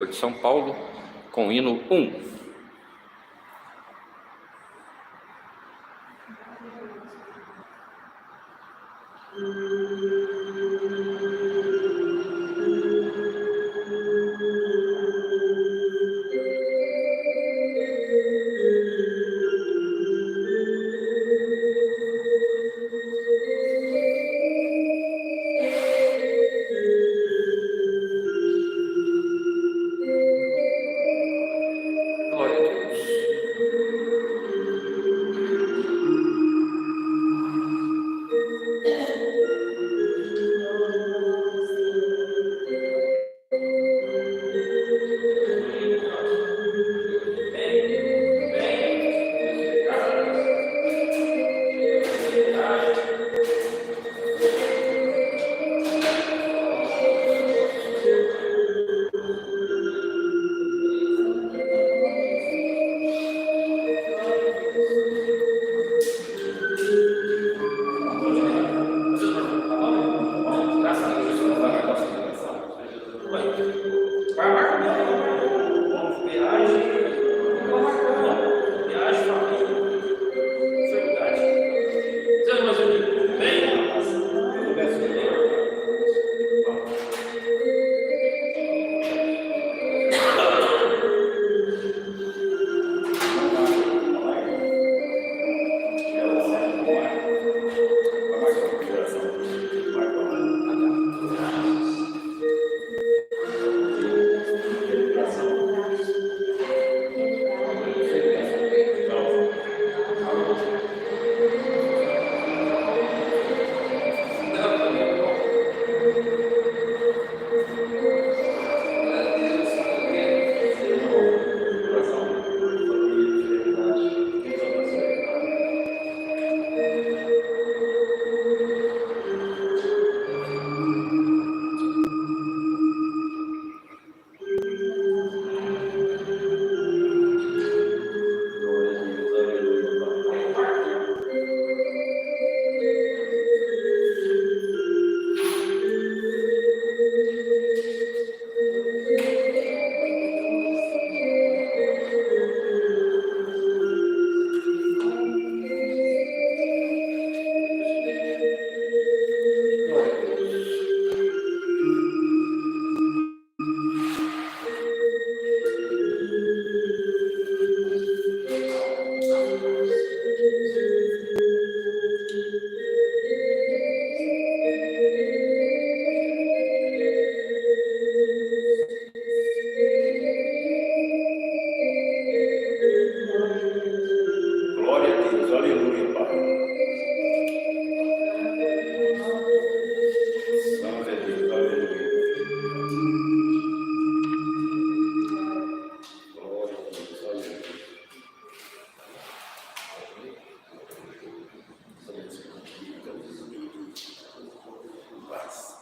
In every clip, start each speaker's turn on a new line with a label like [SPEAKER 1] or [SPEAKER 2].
[SPEAKER 1] de São Paulo, com o hino 1. Glória a Deus.
[SPEAKER 2] Glória a Deus, aleluia, Pai. Glória a Deus, aleluia. Glória a Deus, aleluia. Paz.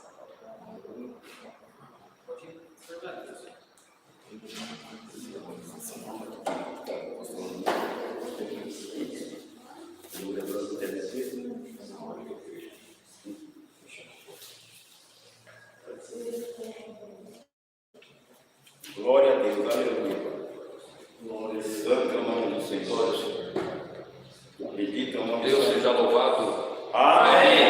[SPEAKER 2] Glória a Deus, aleluia. Glória a Deus. Santo é o nome do Senhor. Bendito é o nome do
[SPEAKER 1] Deus
[SPEAKER 2] Senhor.
[SPEAKER 1] seja louvado.
[SPEAKER 2] Amém.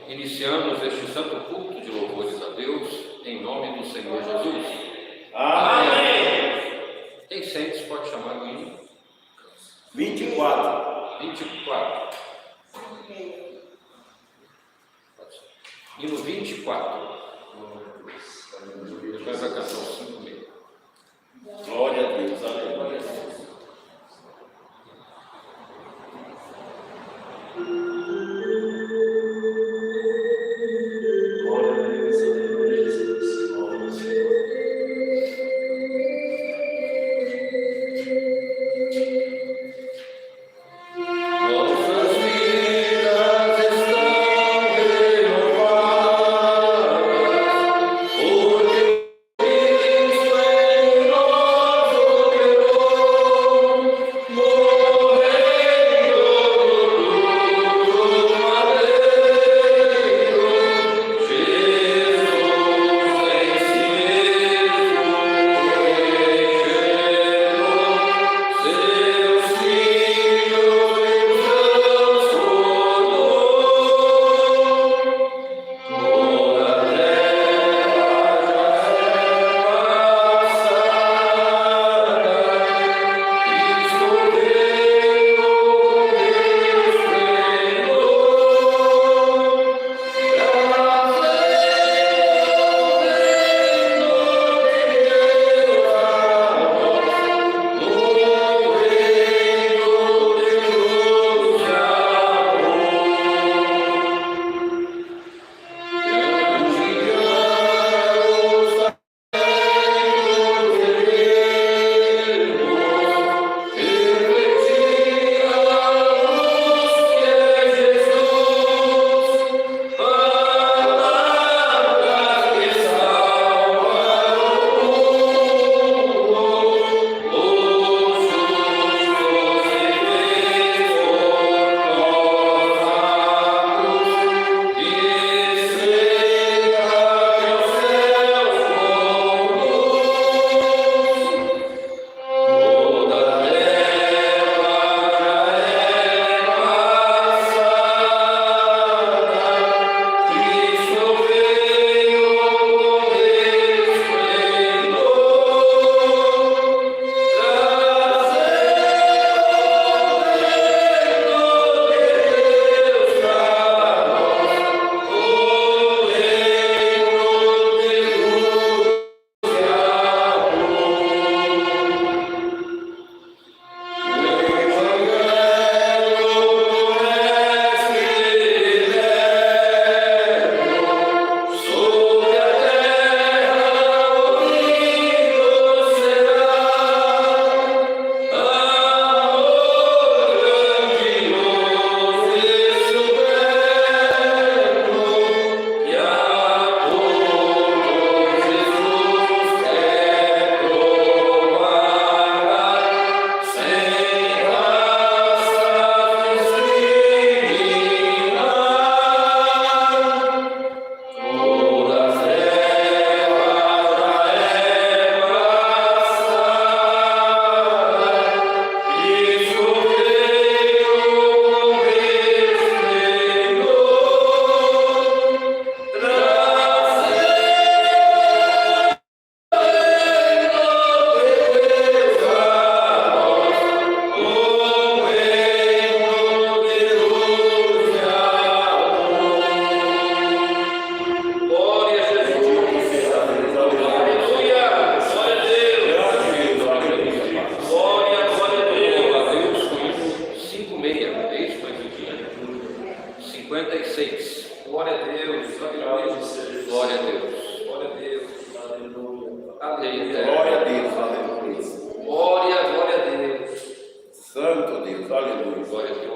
[SPEAKER 1] Iniciamos este santo culto de louvores a Deus, em nome do Senhor Jesus.
[SPEAKER 2] Amém.
[SPEAKER 1] Quem sente pode chamar o hino
[SPEAKER 2] 24.
[SPEAKER 1] 24. Hino 24. Depois vai cantar os 5 meio.
[SPEAKER 2] Glória a Deus, aleluia. Glória a Deus, aleluia, Jesus. Glória ao Senhor.
[SPEAKER 1] Nossas vidas estão renovadas, porque e eterno.
[SPEAKER 2] Glória a Deus, aleluia.
[SPEAKER 1] Glória a Deus.
[SPEAKER 2] Santo Deus, aleluia.
[SPEAKER 1] Glória a Deus.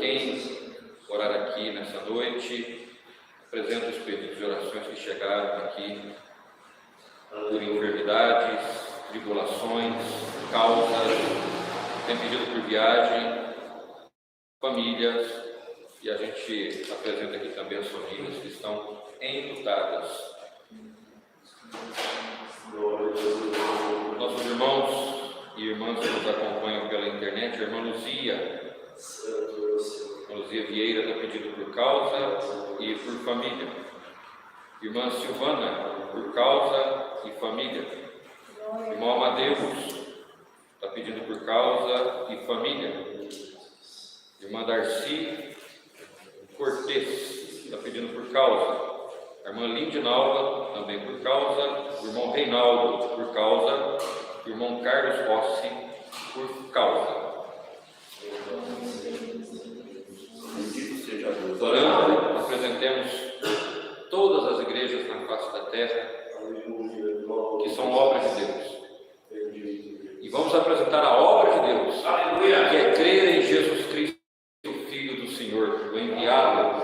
[SPEAKER 1] quem orar aqui nessa noite, apresenta os pedidos de orações que chegaram aqui por enfermidades, tribulações, causas, tem pedido por viagem, famílias, e a gente apresenta aqui também as famílias que estão enlutadas. Nossos irmãos e irmãs que nos acompanham pela internet, a irmã Luzia Vieira está pedindo por causa e por família. Irmã Silvana, por causa e família. Irmão Amadeus está pedindo por causa e família. Irmã Darcy Cortez está pedindo por causa. A irmã Lindinalva também por causa. O irmão Reinaldo por causa. O irmão Carlos Rossi por causa. Orando, apresentemos todas as igrejas na face da terra que são obras de Deus. E vamos apresentar a obra de Deus, que é crer em Jesus Cristo, o Filho do Senhor, o enviado,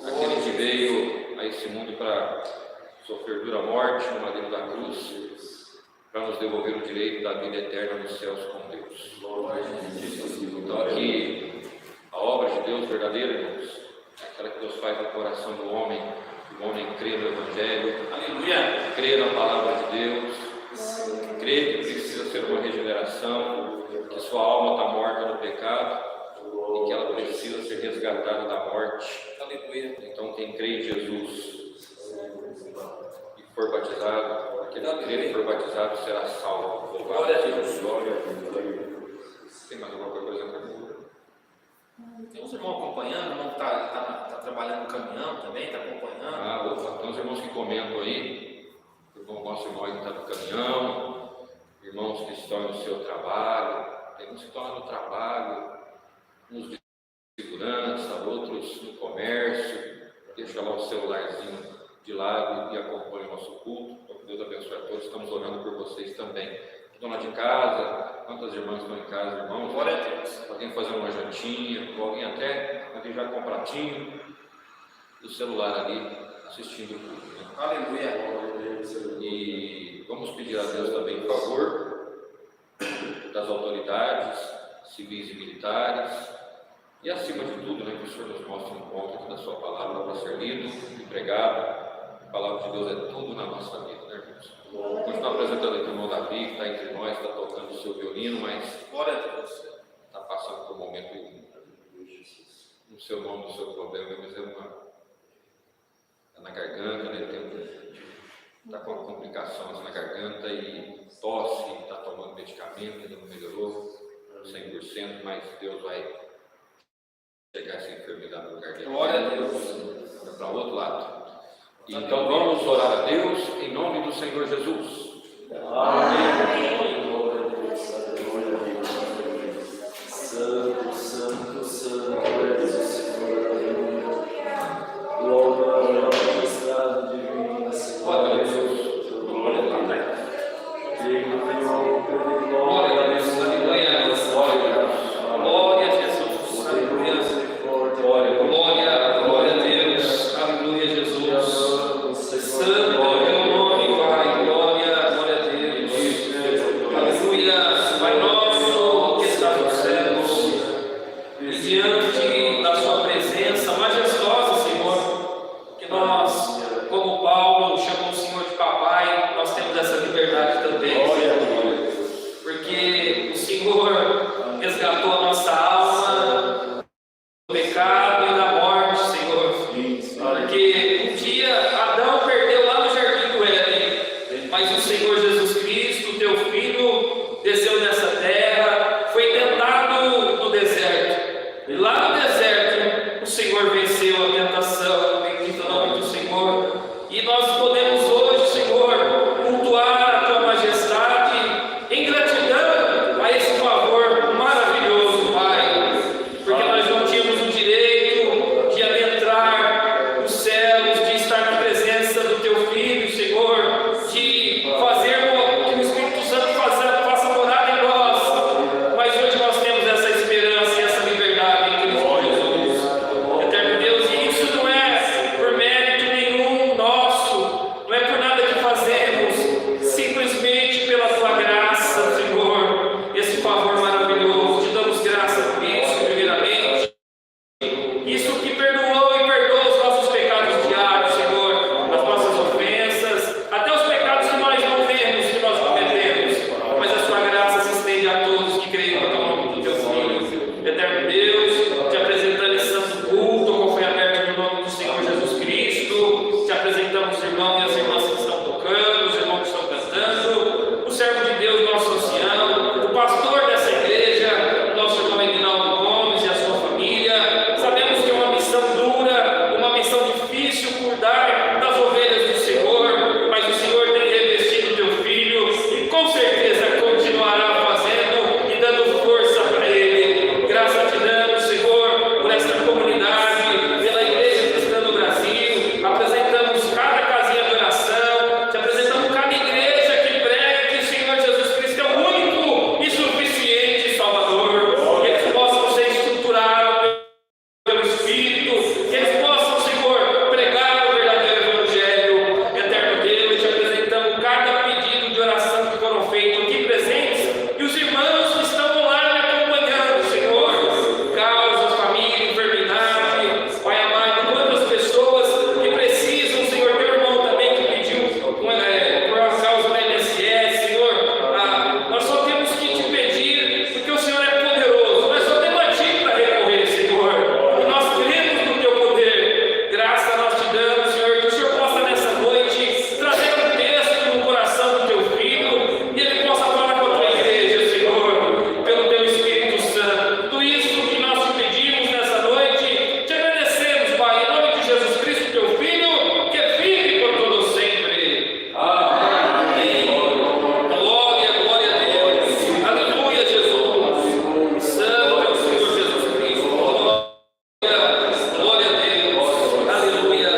[SPEAKER 1] aquele que veio a esse mundo para sofrer dura morte no madeiro da cruz, para nos devolver o direito da vida eterna nos céus com Deus. Então aqui, a obra de Deus verdadeira, irmãos, é aquela que Deus faz no coração do homem, que o homem crê no Evangelho, aleluia, crê na palavra de Deus, crê que precisa ser uma regeneração, que sua alma está morta no pecado e que ela precisa ser resgatada da morte. Aleluia. Então quem crê em Jesus e for batizado, aquele que crê e for batizado será salvo. Glória a Deus. Glória a Deus. Tem mais alguma coisa, Carlos?
[SPEAKER 3] Tem uns irmãos acompanhando, o irmão que está trabalhando no caminhão também, está acompanhando.
[SPEAKER 1] Opa, tem uns irmãos que comentam aí, nosso irmão que está no caminhão, irmãos que estão no seu trabalho, tem uns que estão lá no trabalho, uns de segurança, outros no comércio, deixa lá o celularzinho de lado e acompanha o nosso culto. Então, que Deus abençoe a todos, estamos orando por vocês também. Estão lá de casa, quantas irmãs estão em casa, irmãos?
[SPEAKER 3] Glória a Deus.
[SPEAKER 1] Alguém fazendo uma jantinha, alguém até, alguém já com um pratinho, do celular ali, assistindo o culto. Né?
[SPEAKER 3] Aleluia.
[SPEAKER 1] E vamos pedir a Deus também em favor das autoridades civis e militares, e acima de tudo, né, que o Senhor nos mostre um ponto aqui da sua palavra para ser lido e pregado. A palavra de Deus é tudo na nossa vida, né, irmãos? Continuar apresentando aqui o irmão Davi, que está entre nós, está tocando o seu violino, mas
[SPEAKER 3] glória a Deus,
[SPEAKER 1] está passando por um momento no seu nome, no seu problema, mas é na garganta, né? Está com complicações na garganta e tosse, está tomando medicamento, ainda não melhorou 100%, mas Deus vai pegar essa enfermidade no lugar dele.
[SPEAKER 3] Glória a Deus.
[SPEAKER 1] Para o outro lado. Então vamos orar a Deus em nome do Senhor Jesus.
[SPEAKER 4] Amém. Glória a Deus, glória a Deus. Santo, santo, santo é o Senhor. Glória à majestade divina, Senhor.
[SPEAKER 1] Glória a Deus.
[SPEAKER 4] Glória a Deus. Digno de honra,
[SPEAKER 3] glória a Deus. Aleluia. Glória a Jesus. Aleluia. Glória a Deus. Aleluia, Jesus. Santo é o teu nome, Pai. Glória a Deus. Isso que perdoou e perdoa os nossos pecados diários, Senhor, as nossas ofensas, até os pecados que nós não vemos, que nós cometemos, mas a sua graça se estende a todos que creem no nome do teu Filho. Eterno Deus, te apresentando esse santo culto, como foi aberto no nome do Senhor Jesus Cristo, te apresentamos os irmãos e as irmãs que estão tocando, os irmãos que estão cantando, o servo de Deus, nosso ancião, o pastor dessa igreja, nosso irmão Edinaldo Gomes e a sua família. Sabemos que é uma missão dura, uma missão difícil cuidar das ovelhas do Senhor, mas o Senhor tem revestido o teu filho e com certeza continuará fazendo e dando força para ele. Graça te damos, Senhor, por esta comunidade, pela Igreja Cristã no Brasil. Apresentamos cada casinha de oração, te apresentamos cada igreja que prega que o Senhor Jesus Cristo é o único e suficiente Salvador. Que eles possam ser estruturados pelo Espírito, que eles possam, Senhor, pregar o verdadeiro Evangelho. Eterno Deus, te apresentamos cada pedido de oração que foram feitos aqui presentes e os irmãos que estão online acompanhando, Senhor. Causas, família, enfermidade, Pai amado, quantas pessoas que precisam, Senhor, teu irmão também que pediu por uma causa da MSS, Senhor. Nós só temos que te pedir, porque o Senhor é poderoso, nós só temos a ti para recorrer, Senhor, e nós cremos no teu poder. Graça nós te damos, Senhor, que o Senhor possa nessa noite trazer um texto no coração do teu filho e ele possa falar com a tua igreja, Senhor, pelo teu Espírito Santo. Tudo isso que nós te pedimos nessa noite, te agradecemos, Pai, em nome de Jesus Cristo, teu filho, que vive por todo sempre. Amém. Glória, glória a Deus. Aleluia, Jesus. Santo é o Senhor Jesus Cristo. Glória a Deus. Aleluia.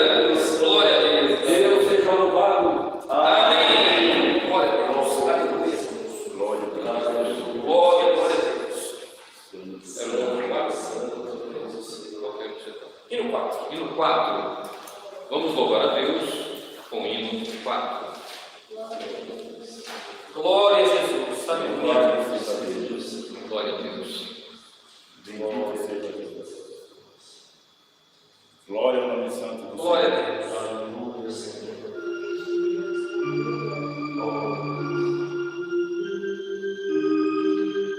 [SPEAKER 3] Glória a Deus.
[SPEAKER 4] Deus seja louvado.
[SPEAKER 3] Amém. Glória a Deus. Aleluia.
[SPEAKER 2] Glória a Deus.
[SPEAKER 3] Glória, glória a Deus. E no 4?
[SPEAKER 1] E no 4, vamos louvar a Deus com o hino 4.
[SPEAKER 3] Glória a Jesus. Aleluia.
[SPEAKER 1] Glória a Deus.
[SPEAKER 2] Bendito seja Deus. Glória ao nome santo do
[SPEAKER 3] Glória a
[SPEAKER 2] Senhor.
[SPEAKER 3] Deus.
[SPEAKER 4] Aleluia, Senhor.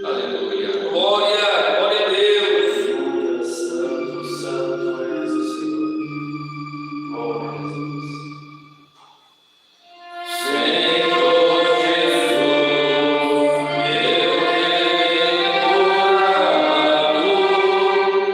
[SPEAKER 1] Aleluia.
[SPEAKER 3] Glória, glória a Deus.
[SPEAKER 4] Aleluia, santo, santo és o Senhor. Glória a Jesus.
[SPEAKER 3] Senhor Jesus, meu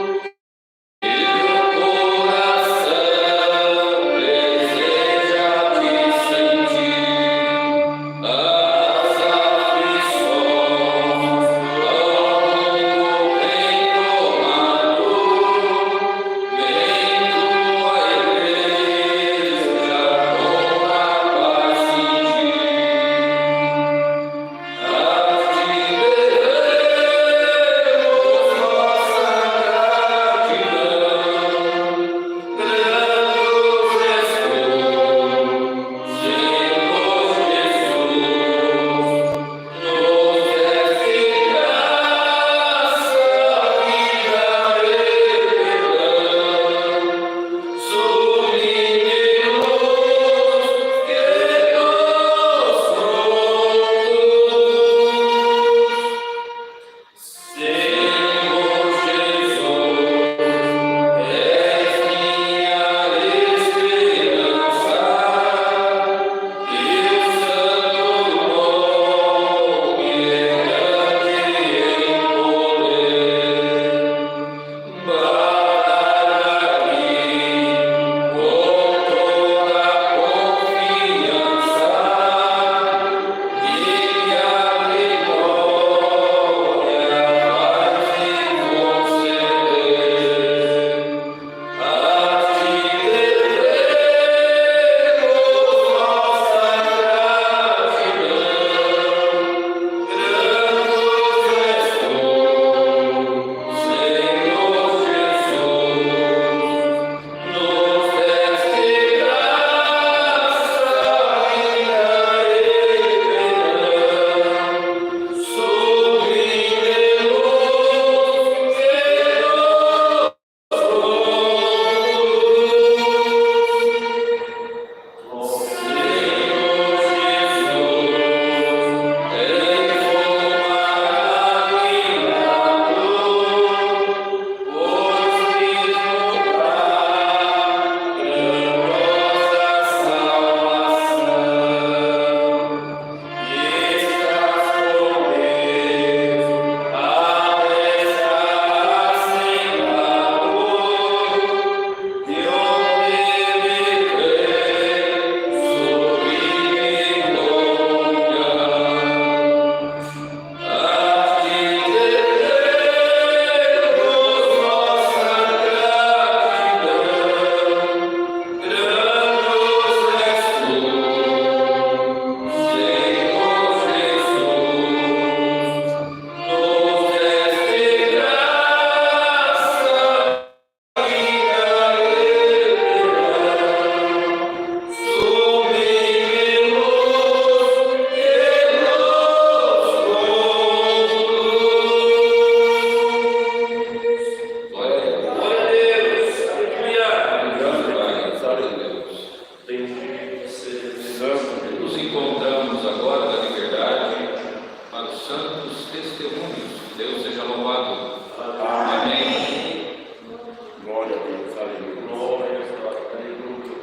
[SPEAKER 2] Glória a Deus, aleluia.
[SPEAKER 4] Glória a Deus, aleluia.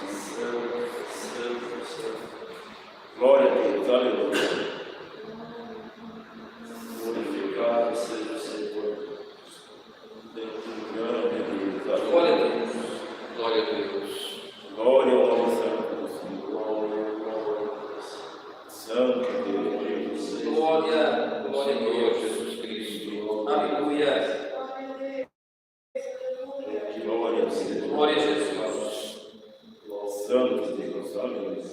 [SPEAKER 4] Santo, santo, santo.
[SPEAKER 2] Glória a Deus, aleluia.
[SPEAKER 4] Glorificado seja o Senhor.
[SPEAKER 2] Glória a Deus,
[SPEAKER 3] Glória a
[SPEAKER 2] aleluia.
[SPEAKER 3] Deus.
[SPEAKER 1] Glória a Deus.
[SPEAKER 2] Glória ao nome santo do Senhor.
[SPEAKER 4] Glória, glória.
[SPEAKER 2] Santo Deus.
[SPEAKER 3] Glória,
[SPEAKER 1] Ao
[SPEAKER 3] glória a
[SPEAKER 1] Senhor
[SPEAKER 3] Deus.
[SPEAKER 1] Jesus Cristo.
[SPEAKER 3] Aleluia.
[SPEAKER 2] Glória a Deus.
[SPEAKER 3] Glória a Jesus.
[SPEAKER 2] Santo Deus, aleluia.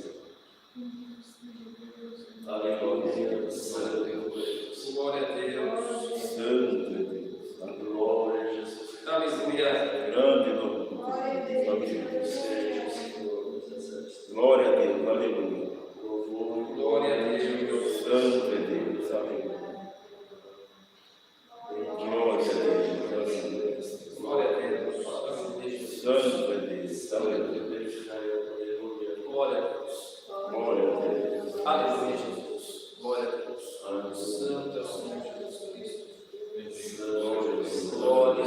[SPEAKER 4] Aleluia. Santo Deus.
[SPEAKER 3] Glória a Deus.
[SPEAKER 2] Santo Deus,
[SPEAKER 4] Glória a Jesus.
[SPEAKER 3] Aleluia.
[SPEAKER 2] grande nome do Deus.
[SPEAKER 4] Seja o Senhor dos exércitos.
[SPEAKER 2] Glória a Deus, aleluia.
[SPEAKER 4] Louvor,
[SPEAKER 3] Glória a Deus.
[SPEAKER 2] Santo Deus, aleluia. Glória a Deus, aleluia.
[SPEAKER 3] Glória a Deus.
[SPEAKER 2] Santo Deus, aleluia.
[SPEAKER 3] Glória a Deus.
[SPEAKER 2] Glória a Deus.
[SPEAKER 3] Aleluia, Jesus. Glória a Deus. Santo é o Senhor Jesus Cristo. Glória,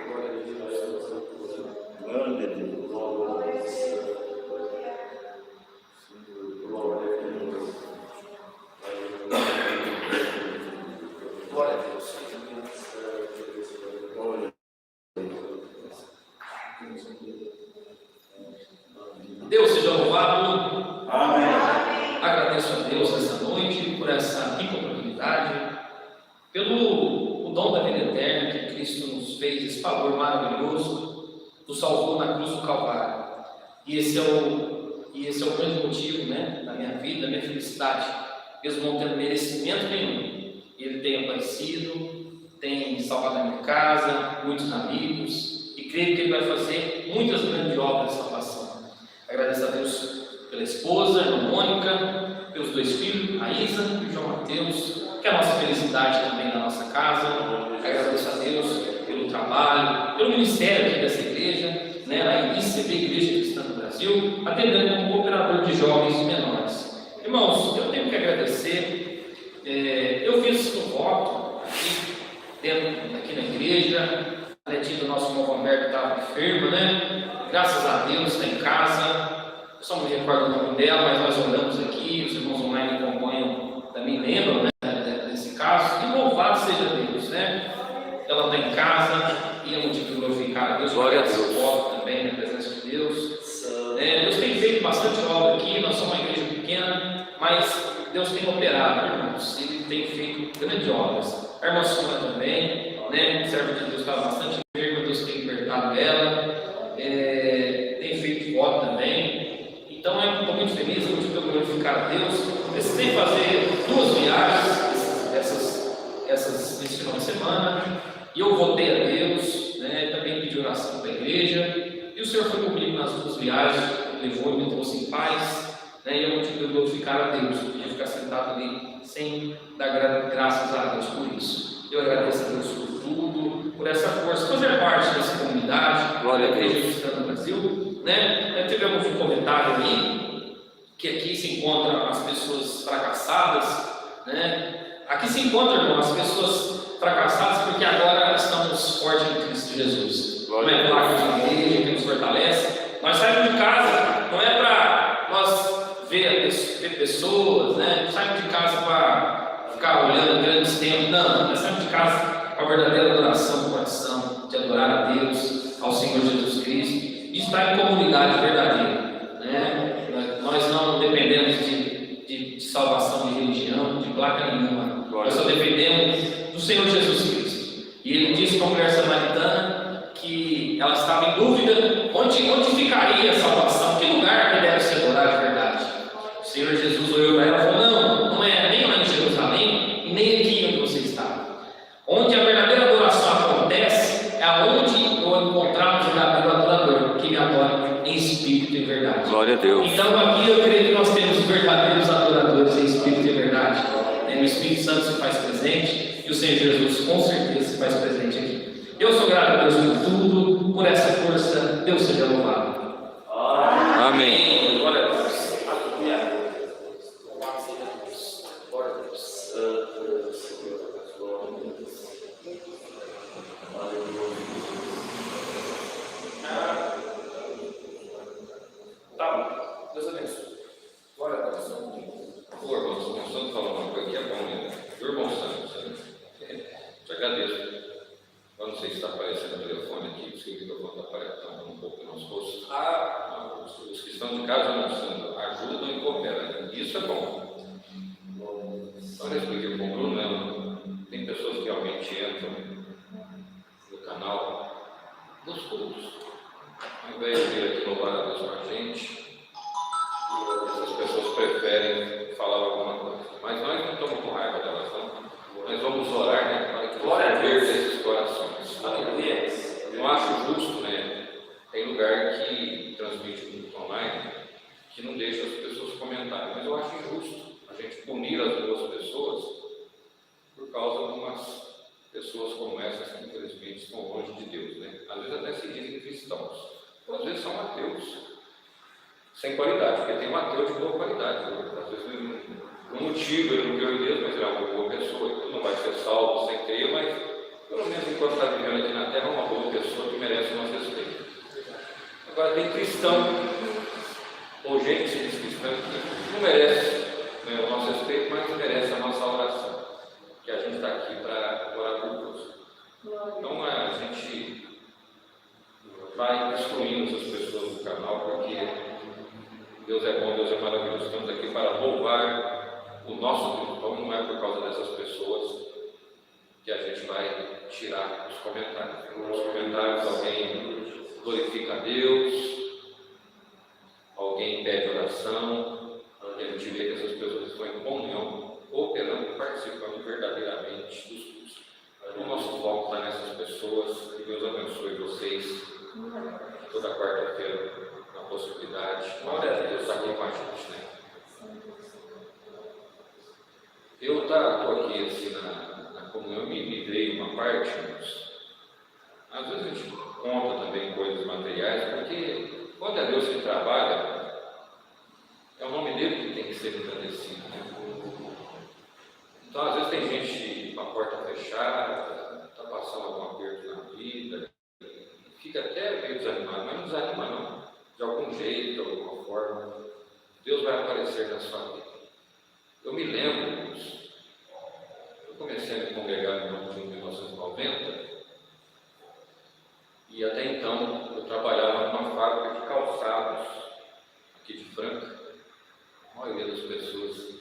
[SPEAKER 3] glória a Deus.
[SPEAKER 2] Grande Deus.
[SPEAKER 3] Glória a Deus.
[SPEAKER 2] Glória.
[SPEAKER 3] Deus seja louvado.
[SPEAKER 2] Amém.
[SPEAKER 3] Agradeço a Deus essa noite por essa rica oportunidade, pelo o dom da vida eterna que Cristo nos fez, esse favor maravilhoso, nos salvou na cruz do Calvário. E esse é o grande motivo, né, da minha vida, da minha felicidade, mesmo não tendo merecimento nenhum. Ele tem aparecido, tem salvado a minha casa, muitos amigos, e creio que Ele vai fazer muitas grandes obras de salvação. Agradeço a Deus pela esposa, a irmã Mônica, pelos 2 filhos, a Isa e o João Mateus, que é a nossa felicidade também na nossa casa. Agradeço a Deus pelo trabalho, pelo ministério aqui dessa igreja, né, na ICB, Igreja Cristã do Brasil, atendendo como cooperador de jovens e menores. Irmãos, eu tenho que agradecer, eu fiz um voto aqui na igreja, a netinha do nosso irmão Roberto estava enferma, né? Graças a Deus está em casa. Eu só não me recordo o nome dela, mas nós oramos aqui, os irmãos online que acompanham também lembram, né, desse caso. E louvado seja Deus, né? Ela está em casa e é motivo de glorificar a Deus.
[SPEAKER 1] Glória a Deus.
[SPEAKER 3] Também na presença de Deus. Deus tem feito bastante obra aqui, nós somos uma igreja pequena, mas Deus tem operado, irmãos. Ele tem feito grandes obras. A irmã Sônia também, né? Serva de Deus estava bastante enferma, Deus tem libertado ela. Tem feito voto também. Então estou muito feliz, eu motivo de glorificar a Deus. Precisei fazer 2 viagens nesse final de semana, e eu voltei a Deus, né? Também pedi oração para a igreja, e o Senhor foi comigo nas 2 viagens, me levou e me trouxe em paz, né? E eu motivo de glorificar a Deus, eu podia ficar sentado ali sem dar graças a Deus por isso. Eu agradeço a Deus por tudo, por essa força, fazer parte dessa comunidade,
[SPEAKER 1] Glória a
[SPEAKER 3] da Igreja
[SPEAKER 1] Deus.
[SPEAKER 3] Cristã do Brasil, né? Tivemos um comentário ali, que aqui se encontram as pessoas fracassadas, né? Aqui se encontram, irmão, as pessoas fracassadas porque agora estamos fortes em Cristo Jesus. Não é placa de igreja que nos fortalece. Nós saímos de casa, não é para nós ver pessoas, né? Não saímos de casa para ficar olhando grandes tempos, não. Nós saímos de casa com a verdadeira adoração do coração, de adorar a Deus, ao Senhor Jesus Cristo, e estar em comunidade verdadeira, né? Nós não dependemos de salvação de religião, de placa nenhuma. Nós só dependemos do Senhor Jesus Cristo. E ele disse para a mulher samaritana que ela estava em dúvida onde ficaria a salvação, que lugar que deve ser adorado de verdade. O Senhor Jesus olhou para ela e falou: não é nem lá em Jerusalém e nem aqui onde você está. Onde a verdadeira adoração acontece é onde encontramos o verdadeiro adorador, que me adora em espírito e verdade.
[SPEAKER 1] Glória a Deus.
[SPEAKER 3] Então aqui eu creio que nós temos verdadeiros adoradores em espírito e verdade. O Espírito Santo se faz presente e o Senhor Jesus com certeza se faz presente aqui. Eu sou grato a Deus por tudo, por essa força. Deus seja louvado.
[SPEAKER 1] Amém.
[SPEAKER 3] Glória a Deus. Aleluia. Louvado seja Deus. Glória a Deus.
[SPEAKER 4] Santo é o Senhor, glória a Deus. Aleluia.
[SPEAKER 1] casa almoçando, ajudam e cooperam. Isso é bom. Então, eu expliquei para o Bruno, né? Tem pessoas que realmente entram no canal dos cultos. Ao invés de vir aqui louvar a Deus com a gente, essas pessoas preferem falar alguma coisa. Mas nós não estamos com raiva delas, não. Nós vamos orar, né, para que Deus verde esses corações. Eu acho justo, né? Tem lugar que transmite culto online que não deixa as pessoas comentarem, mas eu acho injusto a gente punir as duas pessoas por causa de umas pessoas como essas que infelizmente estão longe de Deus, né? Às vezes até se dizem cristãos, ou às vezes são ateus, sem qualidade, porque tem um ateu de boa qualidade, né? Às vezes por um motivo ele não creu em Deus, mas ele é uma boa pessoa, ele não vai ser salvo sem crer, mas pelo menos enquanto está vivendo aqui na Terra é uma boa pessoa que merece o nosso respeito. Agora tem cristão, ou gente que se diz cristã, que não merece, né, o nosso respeito, mas merece a nossa oração, que a gente está aqui para orar por Deus. Então a gente vai excluindo essas pessoas do canal, porque Deus é bom, Deus é maravilhoso. Estamos aqui para louvar o nosso Deus. Então não é por causa dessas pessoas que a gente vai tirar os comentários. Nos comentários alguém glorifica a Deus, alguém pede oração, e a gente vê que essas pessoas estão em comunhão, cooperando e participando verdadeiramente dos cultos. O nosso foco está nessas pessoas, que Deus abençoe vocês toda quarta-feira, na possibilidade. Glória a Deus, está aqui com a gente, né? Eu estou aqui assim na comunhão, me livrei uma parte, mas às vezes a gente conta também coisas materiais, porque quando é Deus que trabalha, é o nome dele que tem que ser engrandecido, né? Então às vezes tem gente com a porta fechada, está passando algum aperto na vida, fica até meio desanimado, mas não desanima não, de algum jeito, de alguma forma, Deus vai aparecer na sua vida. Eu me lembro, eu comecei a me congregar no ano de 1990, e até então eu trabalhava numa fábrica de calçados aqui de Franca. A maioria das pessoas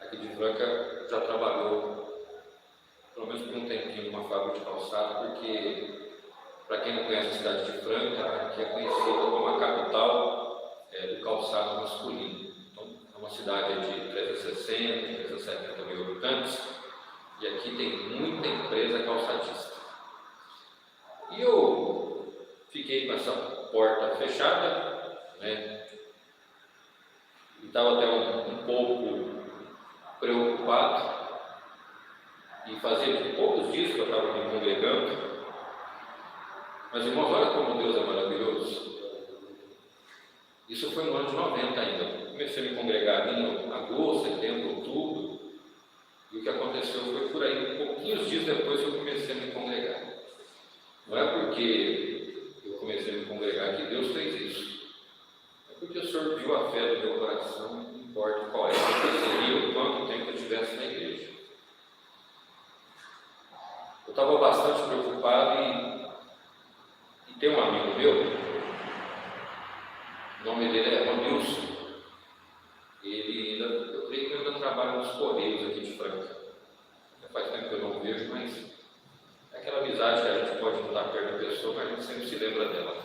[SPEAKER 1] aqui de Franca já trabalhou, pelo menos por um tempinho, numa fábrica de calçado, porque, para quem não conhece a cidade de Franca, aqui é conhecida como a capital do calçado masculino. Então, é uma cidade de 360, 370 mil habitantes, e aqui tem muita empresa calçadista. E eu fiquei com essa porta fechada, né? E estava até um pouco preocupado, e fazia poucos dias que eu estava me congregando. Mas, irmãos, olha como Deus é maravilhoso. Isso foi no ano de 90 ainda. Comecei a me congregar em agosto, setembro, outubro, e o que aconteceu foi por aí, pouquinhos dias depois que eu comecei a me congregar. Não é porque eu comecei a me congregar que Deus fez isso. É porque o Senhor viu a fé do meu coração, não importa qual é, porque seria o quanto tempo eu estivesse na igreja. Eu estava bastante preocupado e tem um amigo meu, o nome dele é Ronilson. Ele ainda, eu creio que ainda trabalha nos Correios aqui de Franca. Já faz tempo que eu não vejo, mas é aquela amizade que a gente pode não estar perto da pessoa, mas a gente sempre se lembra dela.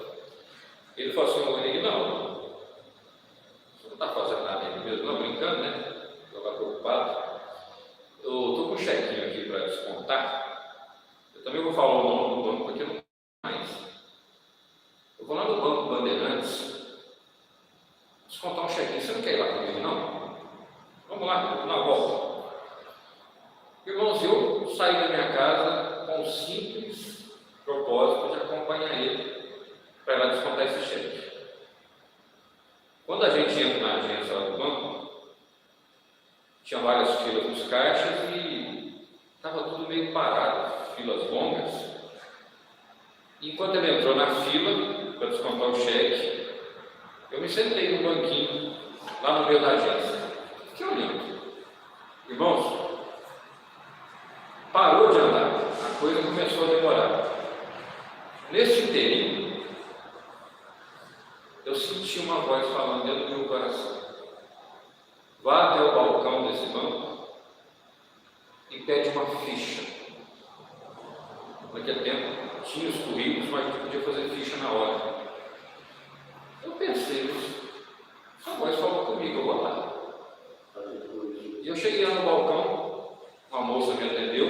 [SPEAKER 1] Ele falou assim: "Rodrigo, não, você não está fazendo nada aí mesmo, não, brincando, né? Eu estava preocupado. Eu estou com um chequinho aqui para descontar. Eu também vou falar o nome do banco porque não mais. Eu vou lá no Banco Bandeirantes descontar um chequinho. Você não quer ir lá comigo, não? Vamos lá, na volta." Irmãos, eu saí da minha casa com um simples propósito de acompanhar ele para ir lá descontar esse cheque. Quando a gente entra na agência lá do banco, tinha várias filas nos caixas e estava tudo meio parado, filas longas. E enquanto ele entrou na fila para descontar o cheque, eu me sentei no banquinho, lá no meio da agência. Fiquei olhando. Irmãos, parou de andar, a coisa começou a demorar. Nesse inteirinho, eu senti uma voz falando dentro do meu coração: vá até o balcão desse banco e pede uma ficha. Naquele tempo tinha os currículos, mas a gente podia fazer ficha na hora. Eu pensei, essa voz falou comigo, eu vou lá. E eu cheguei lá no balcão, uma moça me atendeu.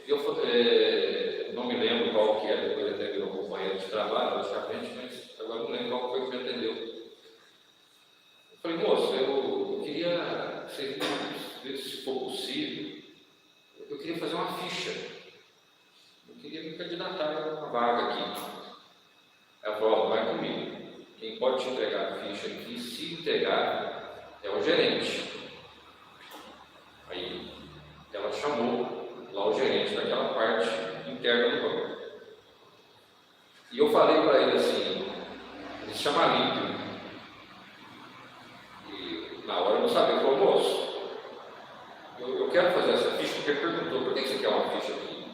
[SPEAKER 1] Eu não me lembro qual que era, depois até virou companheiro de trabalho, praticamente, mas agora não lembro qual foi que me atendeu. Eu falei: moça, eu queria, se for possível, eu queria fazer uma ficha. Eu queria me candidatar a uma vaga aqui. Ela falou: vai comigo. Quem pode te entregar a ficha aqui, se entregar, é o gerente. Aí ela chamou lá o gerente daquela parte interna do banco. E eu falei para ele assim: ele se chama Límpio. E na hora eu não sabia, ele falou: moço, eu quero fazer essa ficha, porque ele perguntou: por que você quer uma ficha aqui?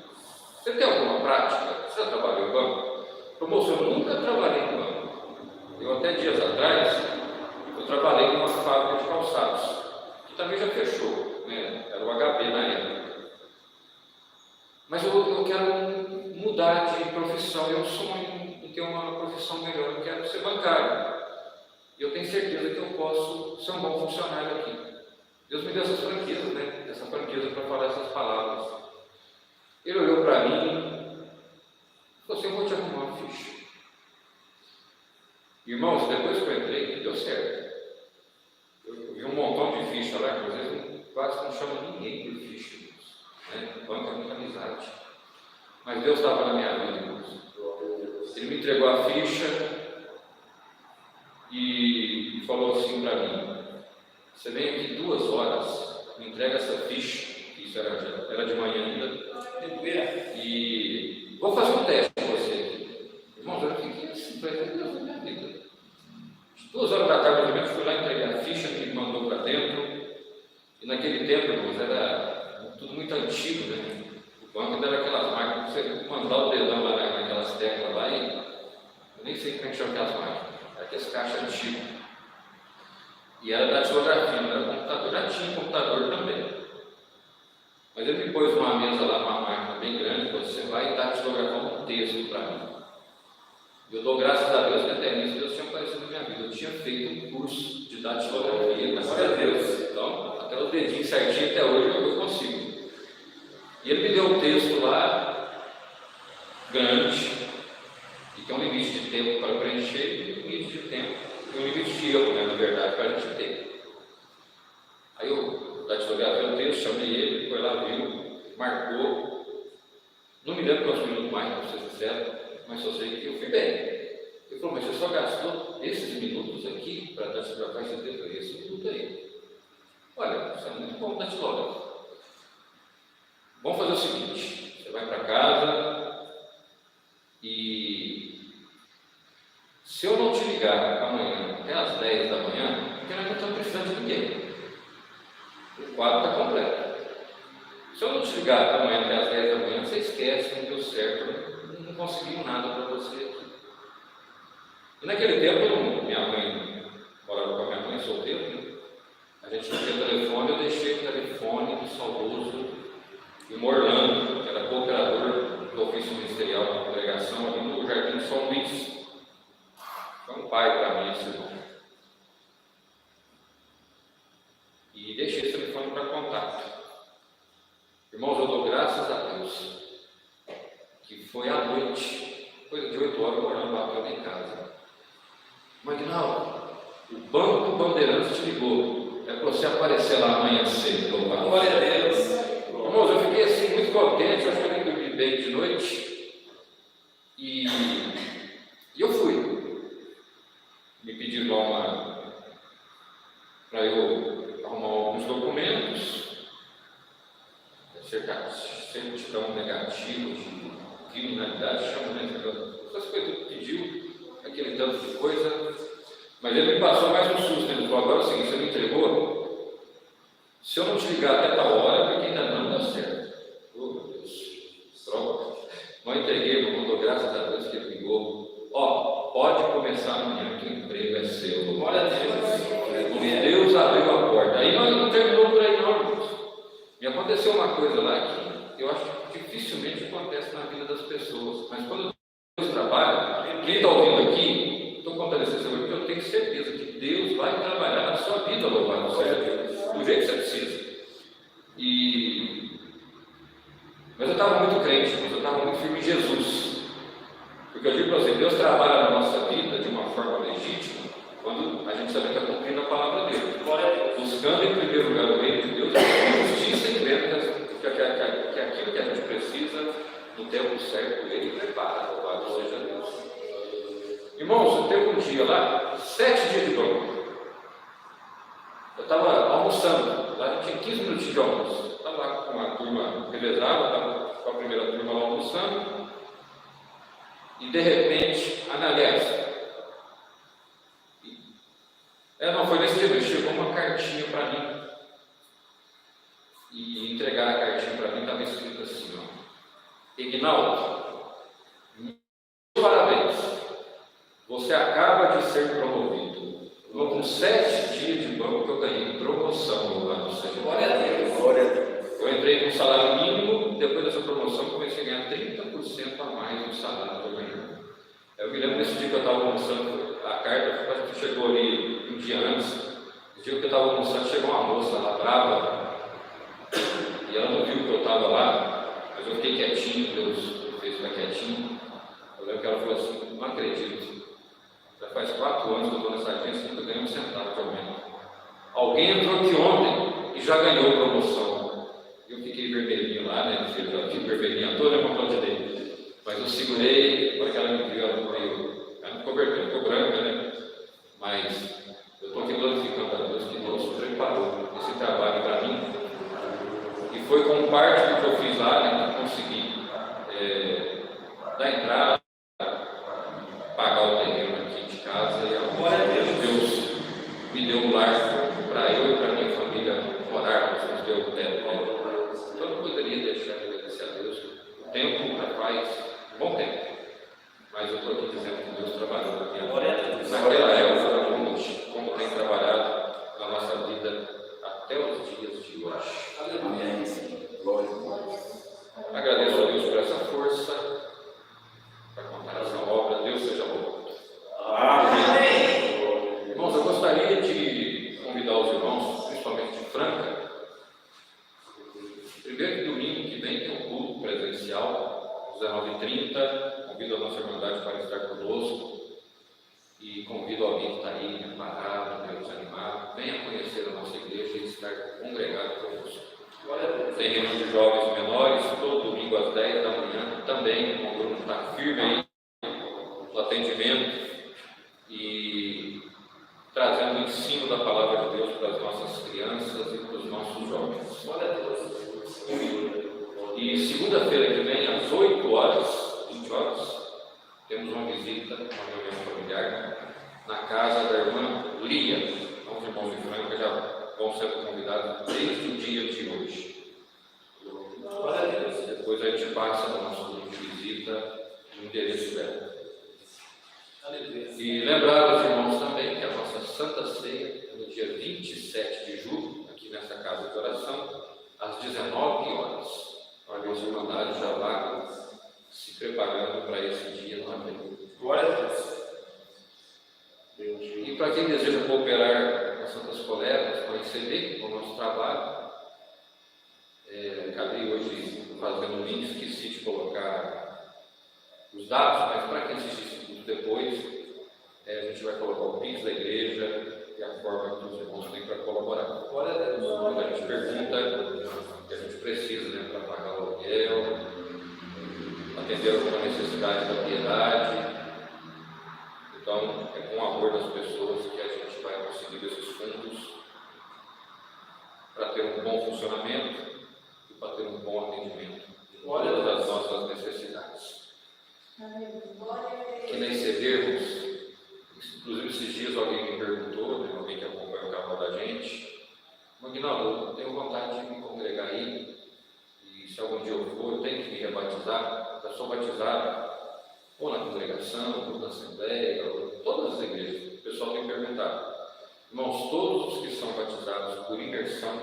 [SPEAKER 1] Você tem alguma prática? Você já trabalhou em banco? Eu falei: moço, eu nunca trabalhei em banco. Eu até dias atrás, eu trabalhei numa fábrica de calçados, que também já fechou, né? Era o HP na época. Mas eu quero mudar de profissão, eu sonho em ter uma profissão melhor, eu quero ser bancário. E eu tenho certeza que eu posso ser um bom funcionário aqui. Deus me deu essas franquezas, né? Essa franqueza para falar essas palavras. Ele olhou para mim e falou assim: eu vou te arrumar uma ficha. Irmãos, depois que eu entrei, deu certo. Eu vi um montão de ficha lá, que às vezes quase não chama ninguém por ficha, né? Banco é muita amizade. Mas Deus estava na minha vida, irmãos. Ele me entregou a ficha e falou assim para mim: você vem aqui 2 horas, me entrega essa ficha. Isso era de manhã ainda. E vou fazer um teste com você aqui. Irmãos, eu fiquei assim, foi Deus na minha vida. 2 horas da tarde, mais ou menos, fui lá entregar a ficha que ele mandou para dentro. E naquele tempo, irmãos, era tudo muito antigo, né? O banco ainda era aquelas máquinas, você mandar o dedão lá naquelas teclas lá e eu nem sei como é que chama aquelas máquinas. Era aquelas caixas antigas. E era datilografia, não era computador, já tinha computador também. Mas ele me pôs numa mesa lá, uma máquina bem grande, você vai datilografar um texto para mim. Eu dou graças a Deus que até nisso Deus tinha aparecido na minha vida. Eu tinha feito um curso de datilografia, graças a Deus. Então, até os dedinhos certinhos até hoje eu consigo. E ele me deu um texto lá, grande, e tem um limite de tempo para preencher, e um limite de tempo, e um limite de erro, né, na verdade, para a gente ter. Aí eu datilografei o texto, chamei ele foi lá, viu, marcou. Não me lembro quantos minutos mais, para ser sincero, mas só sei que eu fui bem. Ele falou: mas você só gastou esses minutos aqui para datilografar esse texto? Eu falei: esse minuto aí. Olha, isso é muito bom datilógrafo. Vamos fazer o seguinte: você vai para casa e se eu não te ligar amanhã até às 10 da manhã, porque nós não estamos precisando de ninguém. O quadro está completo. Se eu não te ligar amanhã até às 10 da manhã, você esquece, não deu certo, não conseguimos nada para você aqui. E naquele tempo, minha mãe morava com a minha mãe solteira, né? A gente não tinha telefone, eu deixei o telefone do saudoso em Orlando, que era cooperador do ofício ministerial da congregação ali no Jardim São Luís. Foi um pai para mim, esse irmão. E deixei esse telefone para contato. Irmãos, eu dou graças a Deus que foi à noite, coisa de 8 horas, orando batendo em casa. Magnaldo, o Banco Bandeirantes te ligou. É para você aparecer lá amanhã cedo.
[SPEAKER 3] Glória a Deus.
[SPEAKER 1] Irmãos, eu fiquei assim muito contente, eu acho que eu nem dormi bem de noite. E eu fui. Me pediram para eu arrumar alguns documentos, certidão negativa de criminalidade, essas coisas que pediu, aquele tanto de coisa. Mas ele me passou mais um susto. Ele falou: agora é o seguinte, você me entregou? Se eu não te ligar até tal hora, porque ainda não deu certo. Oh, meu Deus, droga. Não entreguei, não dou graças a Deus que ele ligou. Ó, pode começar amanhã, quem está ouvindo aqui, estou contando essa história porque eu tenho certeza que Deus vai trabalhar na sua vida, louvado seja Deus, do jeito que você precisa. Mas eu estava muito crente, mas eu estava muito firme em Jesus. Porque eu digo para você, Deus trabalha na nossa vida de uma forma legítima quando a gente também está cumprindo a palavra dele. Buscando em primeiro lugar o reino de Deus, a justiça e crendo que aquilo que a gente precisa, no tempo certo, ele prepara, louvado seja Deus. Irmãos, teve um dia lá, 7 dias de banco. Eu estava almoçando, lá tinha 15 minutinhos de almoço. Estava lá com uma turma revezada, estava com a primeira turma lá almoçando. E de repente, aliás, não foi nesse dia, chegou uma cartinha para mim. E entregaram a cartinha para mim, estava escrito assim, ó: Ignaldo, parabéns, você acaba de ser promovido. Com 7 dias de banco eu ganhei promoção lá no Senhor.
[SPEAKER 2] Glória a Deus.
[SPEAKER 1] Eu entrei com salário mínimo, depois dessa promoção comecei a ganhar 30% a mais do salário que eu ganhei. Eu me lembro desse dia que eu estava almoçando, a carta chegou ali um dia antes. No dia que eu estava almoçando, chegou uma moça lá brava, e ela não viu que eu estava lá, mas eu fiquei quietinho, Deus me fez ficar quietinho. Eu lembro que ela falou assim: não acredito, já faz 4 anos que eu estou nessa agência e nunca ganhei um centavo de aumento. Alguém entrou aqui ontem e já ganhou promoção. Eu fiquei vermelhinho lá, né? Eu fiquei vermelhinho toda a vontade dele. Mas eu segurei, porque ela me viu, ela não ficou vermelha, ficou branca, né? Mas eu estou aqui glorificando a Deus que Deus preparou esse trabalho para mim. E foi com parte do que eu fiz lá, né, que eu consegui dar entrada, pagar o terreno aqui de casa. E Deus me deu um lar para eu e para minha família morarmos, nos deu o teto. Então eu não poderia deixar de agradecer a Deus. O tempo já faz um bom tempo, mas eu estou aqui dizendo que Deus trabalhou na minha vida naquela época, como tem trabalhado na nossa vida até os dias de hoje.
[SPEAKER 2] Amém. Glória a Deus.
[SPEAKER 1] Agradeço a Deus por essa força para contar essa obra. Deus seja louvado.
[SPEAKER 2] Amém.
[SPEAKER 1] Irmãos, eu gostaria de convidar os irmãos, principalmente de Franca. Primeiro domingo que vem tem um culto presencial, 19h30. Convido a nossa irmandade para estar conosco. E convido alguém que está aí, parado, meio desanimado, venha conhecer a nossa igreja e estar congregado conosco. Tem reunião de jovens menores, todo domingo às 10 da manhã, também, o grupo está firme aí no atendimento e trazendo o ensino da palavra de Deus para as nossas crianças e para os nossos jovens. E segunda-feira que vem, às 8 horas, 20 horas, temos uma visita, uma reunião familiar, na casa da irmã Lia. Então, os irmãos de Franca já vão ser convidados desde o dia de hoje. Depois a gente passa no nosso grupo de visita no endereço dela. E lembrar aos irmãos também que a nossa Santa Ceia é no dia 27 de julho, aqui nessa casa de oração, às 19 horas. Para a nossa irmandade já vai se preparando para esse dia também.
[SPEAKER 2] Glória a Deus.
[SPEAKER 1] E para quem deseja cooperar com as Santas Coletas, para receber o nosso trabalho, acabei hoje fazendo o link, esqueci de colocar os dados, mas para quem assistir tudo depois, a gente vai colocar o Pix da igreja e a forma que os irmãos têm para colaborar. Quando a gente pergunta o que a gente precisa, né, para pagar o aluguel, atender alguma necessidade da piedade. Então, é com o amor das pessoas que a gente vai conseguir esses fundos para ter um bom funcionamento e para ter um bom atendimento de todas as nossas necessidades. Que nem cedermos, inclusive esses dias alguém me perguntou, né, alguém que acompanha o canal da gente, Magnaldo, eu tenho vontade de me congregar aí, e se algum dia eu for, eu tenho que me rebatizar, já sou batizado, ou na congregação, ou na assembleia, ou em todas as igrejas. O pessoal tem perguntado. Irmãos, todos os que são batizados por imersão,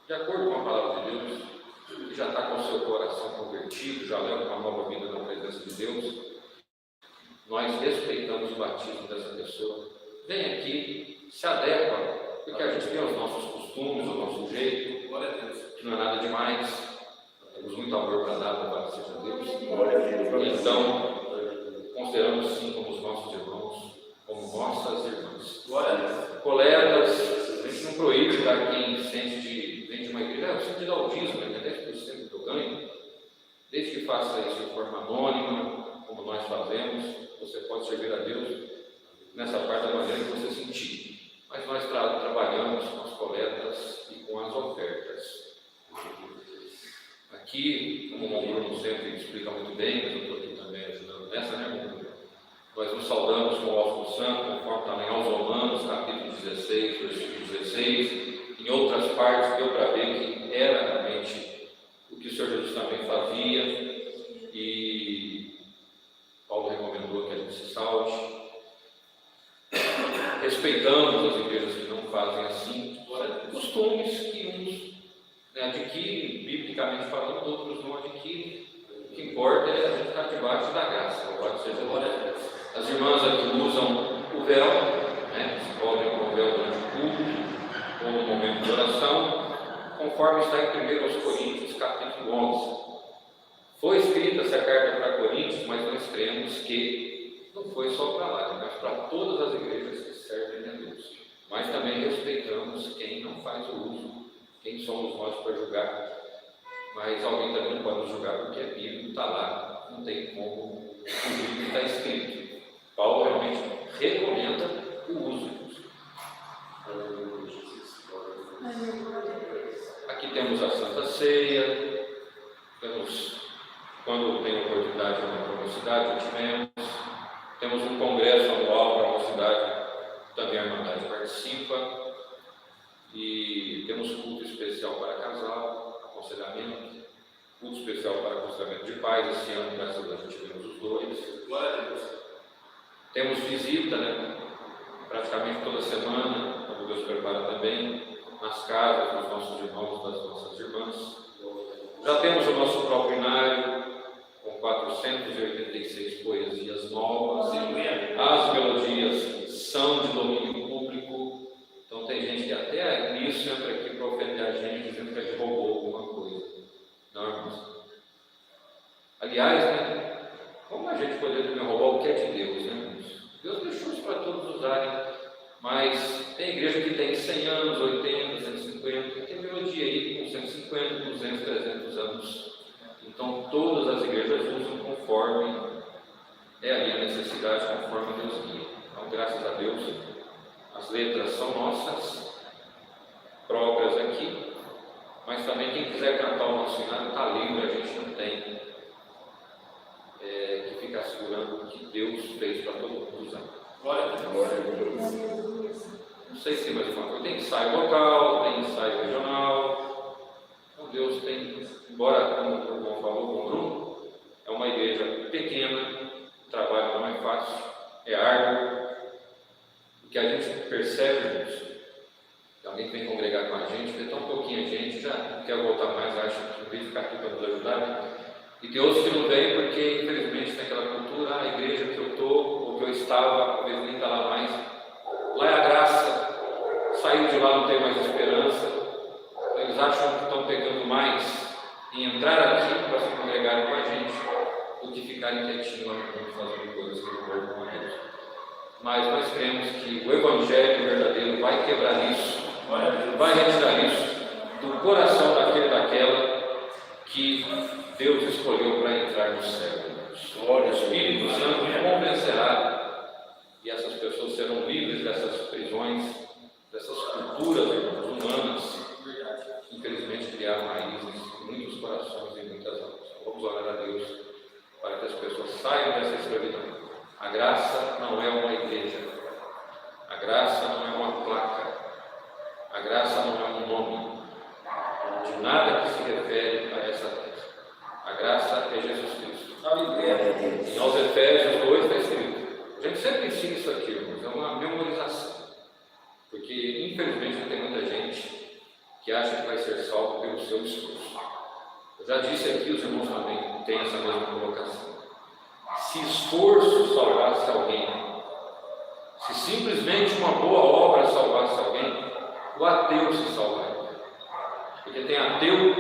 [SPEAKER 1] de acordo com a palavra de Deus, que já está com o seu coração convertido, já leva uma nova vida na presença de Deus, nós respeitamos o batismo dessa pessoa. Vem aqui, se adequa, porque a gente tem os nossos costumes, o nosso jeito, que não é nada demais, temos muito amor para dar, louvado seja Deus. Então, consideramos sim como os nossos irmãos, como nossas irmãs. Coletas, a gente não proíbe dar quem vem de uma igreja, eu sinto de dar o dízimo, 10% que eu ganho, desde que faça isso de forma anônima, como nós fazemos, você pode servir a Deus nessa parte da maneira que você sentir. Mas nós trabalhamos com as coletas e com as ofertas. Aqui, como o Bruno sempre explica muito bem, mas eu estou aqui também ajudando nessa, né, Bruno? Nós nos saudamos com o ósculo santo, conforme também aos Romanos, capítulo 16, versículo 16. Em outras partes deu para ver que era realmente o que o Senhor Jesus também fazia, e Paulo recomendou que a gente se salte. Respeitamos as igrejas que não fazem assim, costumes que uns adquirem, biblicamente falando, outros não adquirem. O que importa é a gente estar debaixo da graça, louvado seja Deus. As irmãs aqui usam o véu, se podem com o véu durante o culto, ou no momento de oração, conforme está em 1 Coríntios, capítulo 11. Foi escrita essa carta para Coríntios, mas nós cremos que não foi só para lá, mas para todas as igrejas que servem a Deus. Mas também respeitamos quem não faz o uso, quem somos nós para julgar. Mas alguém também não pode nos julgar porque é bíblico, está lá, não tem como fugir do que está escrito. Paulo realmente recomenda o uso. Aqui temos a Santa Ceia, quando tem oportunidade na mocidade, temos um congresso anual para a mocidade, também a Irmandade participa, e temos culto especial para casal, aconselhamento, culto especial para aconselhamento de pais. Esse ano, graças a Deus, tivemos os dois. Temos visita, praticamente toda semana, como Deus prepara também, nas casas dos nossos irmãos e das nossas irmãs. Já temos o nosso próprio inário, com 486 poesias novas. As melodias são de domínio público, então tem gente que até nisso entra aqui para ofender a gente, dizendo que a gente roubou alguma coisa. Não, irmãos? Aliás, como a gente poderia também roubar o que é de Deus, irmãos? Deus deixou isso para todos usarem, mas tem igreja que tem 100 anos, 80, 150, tem melodia aí com 150, 200, 300 anos. Então todas as igrejas usam conforme é ali a necessidade, conforme Deus guia. Então, graças a Deus, as letras são nossas, próprias aqui, mas também quem quiser cantar o nosso hino está livre, a gente não tem que ficar segurando o que Deus fez para todo mundo usar. Glória a Deus. Não sei se tem mais alguma coisa. Tem ensaio local, tem ensaio regional. Então Deus tem, embora, como o irmão falou com o Bruno, é uma igreja pequena, o trabalho não é fácil, é árduo. O que a gente percebe, irmãos, que alguém que vem congregar com a gente, vê tão pouquinha gente, já quer voltar mais, acha que veio ficar aqui para nos ajudar, E tem outros que não vêm porque, infelizmente, tem aquela cultura, a igreja que eu estou, ou que eu estava, talvez nem está lá mais. Lá é a graça, saiu de lá não tem mais esperança. Eles acham que estão pegando mais em entrar aqui para se congregarem com a gente, do que ficarem quietinhos lá no mundo fazendo coisas que não vão com a Deus. Mas nós cremos que o Evangelho verdadeiro vai quebrar isso, vai retirar isso do coração daquele e daquela que Deus escolheu para entrar no céu. O Espírito Santo convencerá e essas pessoas serão livres dessas prisões, dessas culturas humanas que infelizmente criaram raízes em muitos corações e em muitas almas. Vamos orar a Deus para que as pessoas saiam dessa escravidão. A graça não é uma igreja, a graça não é uma placa, a graça não é um nome, de nada que se refere a essa terra. A graça é Jesus Cristo. Em aos Efésios 2 está escrito. A gente sempre ensina isso aqui, irmãos, é uma memorização. Porque, infelizmente, tem muita gente que acha que vai ser salvo pelo seu esforço. Eu já disse aqui, os irmãos também têm essa mesma colocação. Se esforço salvasse o ateu se salvar. Porque tem ateu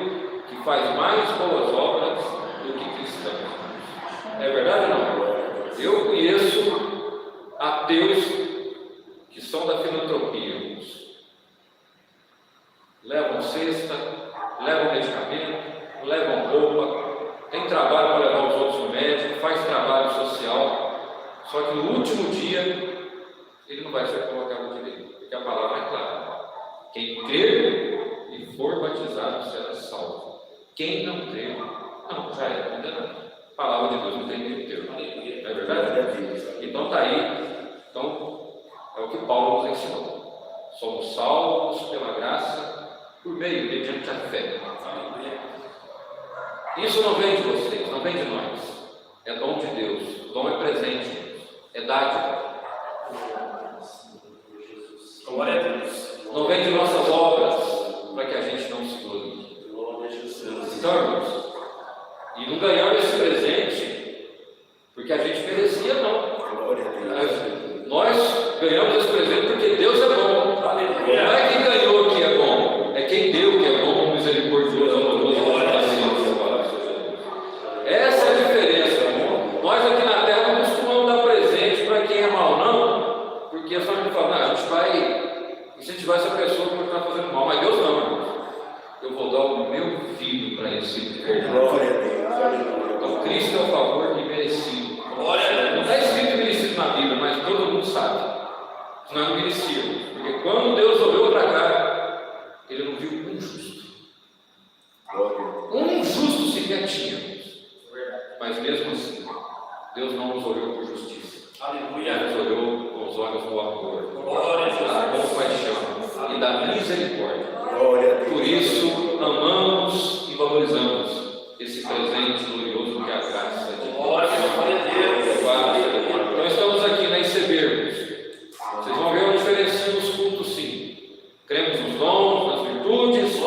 [SPEAKER 1] que faz mais boas obras do que cristãos. É verdade ou não? Eu conheço ateus que são da filantropia. Levam cesta, levam medicamento, levam roupa, tem trabalho para levar os outros no médico, faz trabalho social, só que no último dia ele não vai ser colocado direito, porque a palavra é clara: quem crer e for batizado será salvo, quem não crer, não, já é condenado. A palavra de Deus não tem meio termo, não é verdade? Então está aí, então é o que Paulo nos ensinou: somos salvos pela graça, por meio, mediante a fé. Isso não vem de vocês, não vem de nós, é dom de Deus. O dom é presente, é dádiva.
[SPEAKER 3] Glória a Deus.
[SPEAKER 1] Não vem de nossas obras, para que a gente não se glorie. Então, irmãos, e não ganhamos esse presente porque a gente merecia, não. Nós ganhamos esse presente porque Deus é bom. Não é quem ganhou que é bom, é quem deu que é bom, misericordioso, amoroso. Essa é a diferença. Nós aqui na terra não costumamos dar presente para quem é mal, não, porque só a gente fala, não, a gente vai incentivar essa pessoa que está fazendo mal, mas Deus não, irmão. Eu vou dar o meu filho para esse povo. Então Cristo é o favor imerecido. Não está escrito merecido na Bíblia, mas todo mundo sabe. Nós não merecíamos, porque quando Deus olhou para cá, Ele não viu um justo. Um justo sequer tínhamos. Mas mesmo assim, Deus não nos olhou por justiça. Ele nos olhou com os olhos do amor, da compaixão e da misericórdia. Por isso, amamos e valorizamos esse presente glorioso que é a graça de Deus. Então estamos aqui na recebermos. Vocês vão ver a diferença nos cultos, sim. Cremos nos dons, nas virtudes,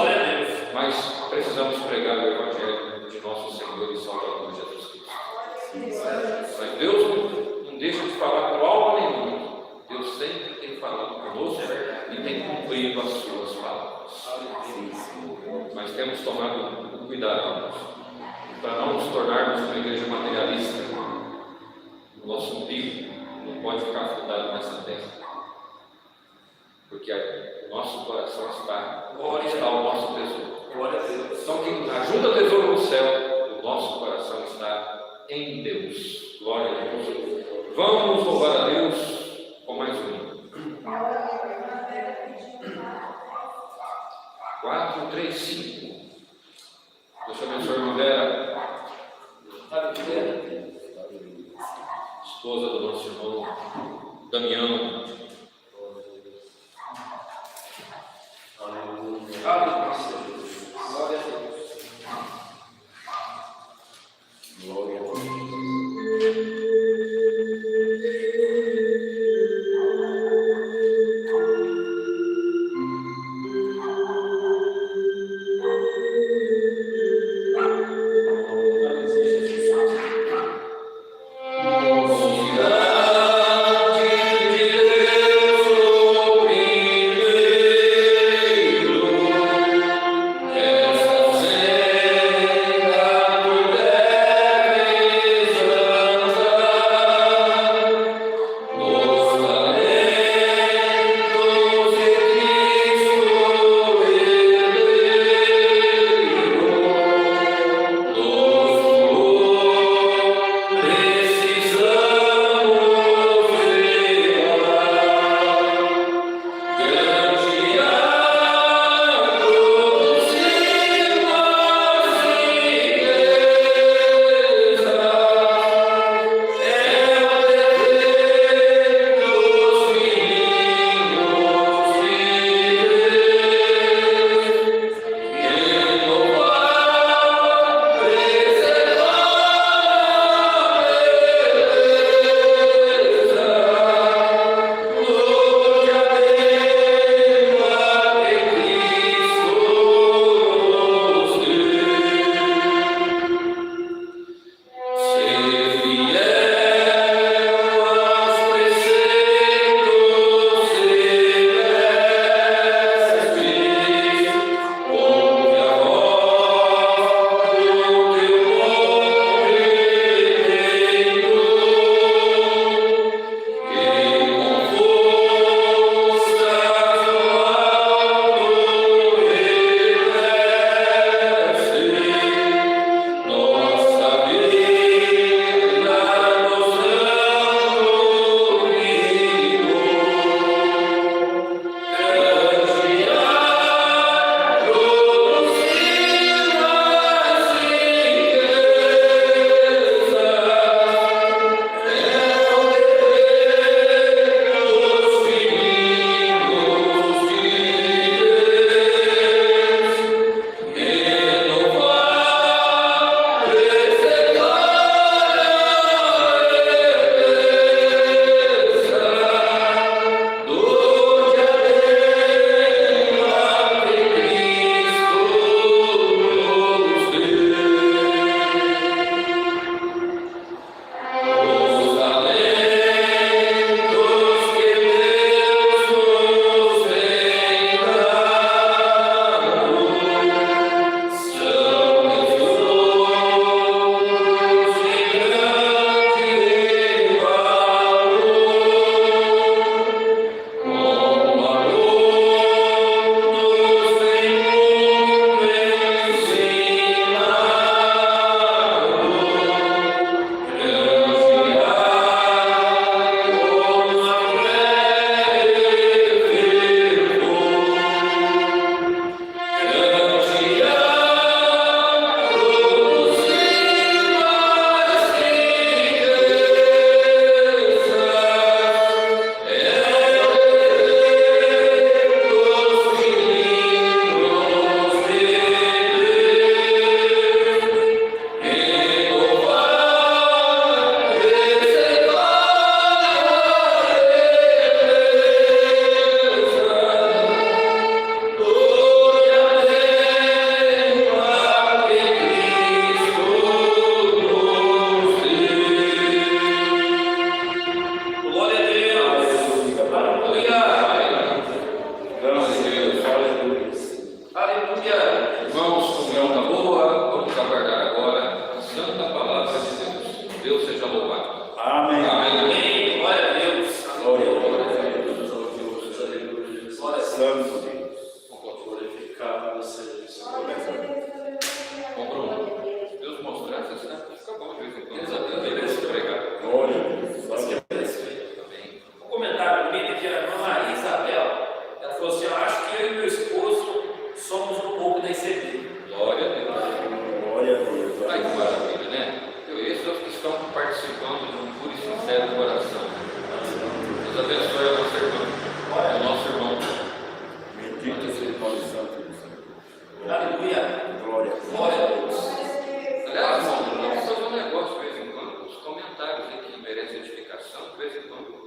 [SPEAKER 1] mas precisamos pregar o Evangelho de nosso Senhor e Salvador Jesus Cristo. Mas Deus não deixa de falar com alma nenhuma. Deus sempre tem falado conosco e tem cumprido as suas palavras. Mas temos tomado cuidado para não nos tornarmos uma igreja materialista. O nosso umbigo não pode ficar fundado nessa terra. Porque o nosso coração está onde está o nosso tesouro. Então, quem ajuda o tesouro no céu, o nosso coração está em Deus. Glória a Deus. Vamos louvar a Deus com mais um hino. 4, 3, 5. Deus te abençoe, irmã Vera. Esposa do nosso irmão Damião.
[SPEAKER 2] Glória a Deus.
[SPEAKER 1] Cidade de Deus, o primeiro.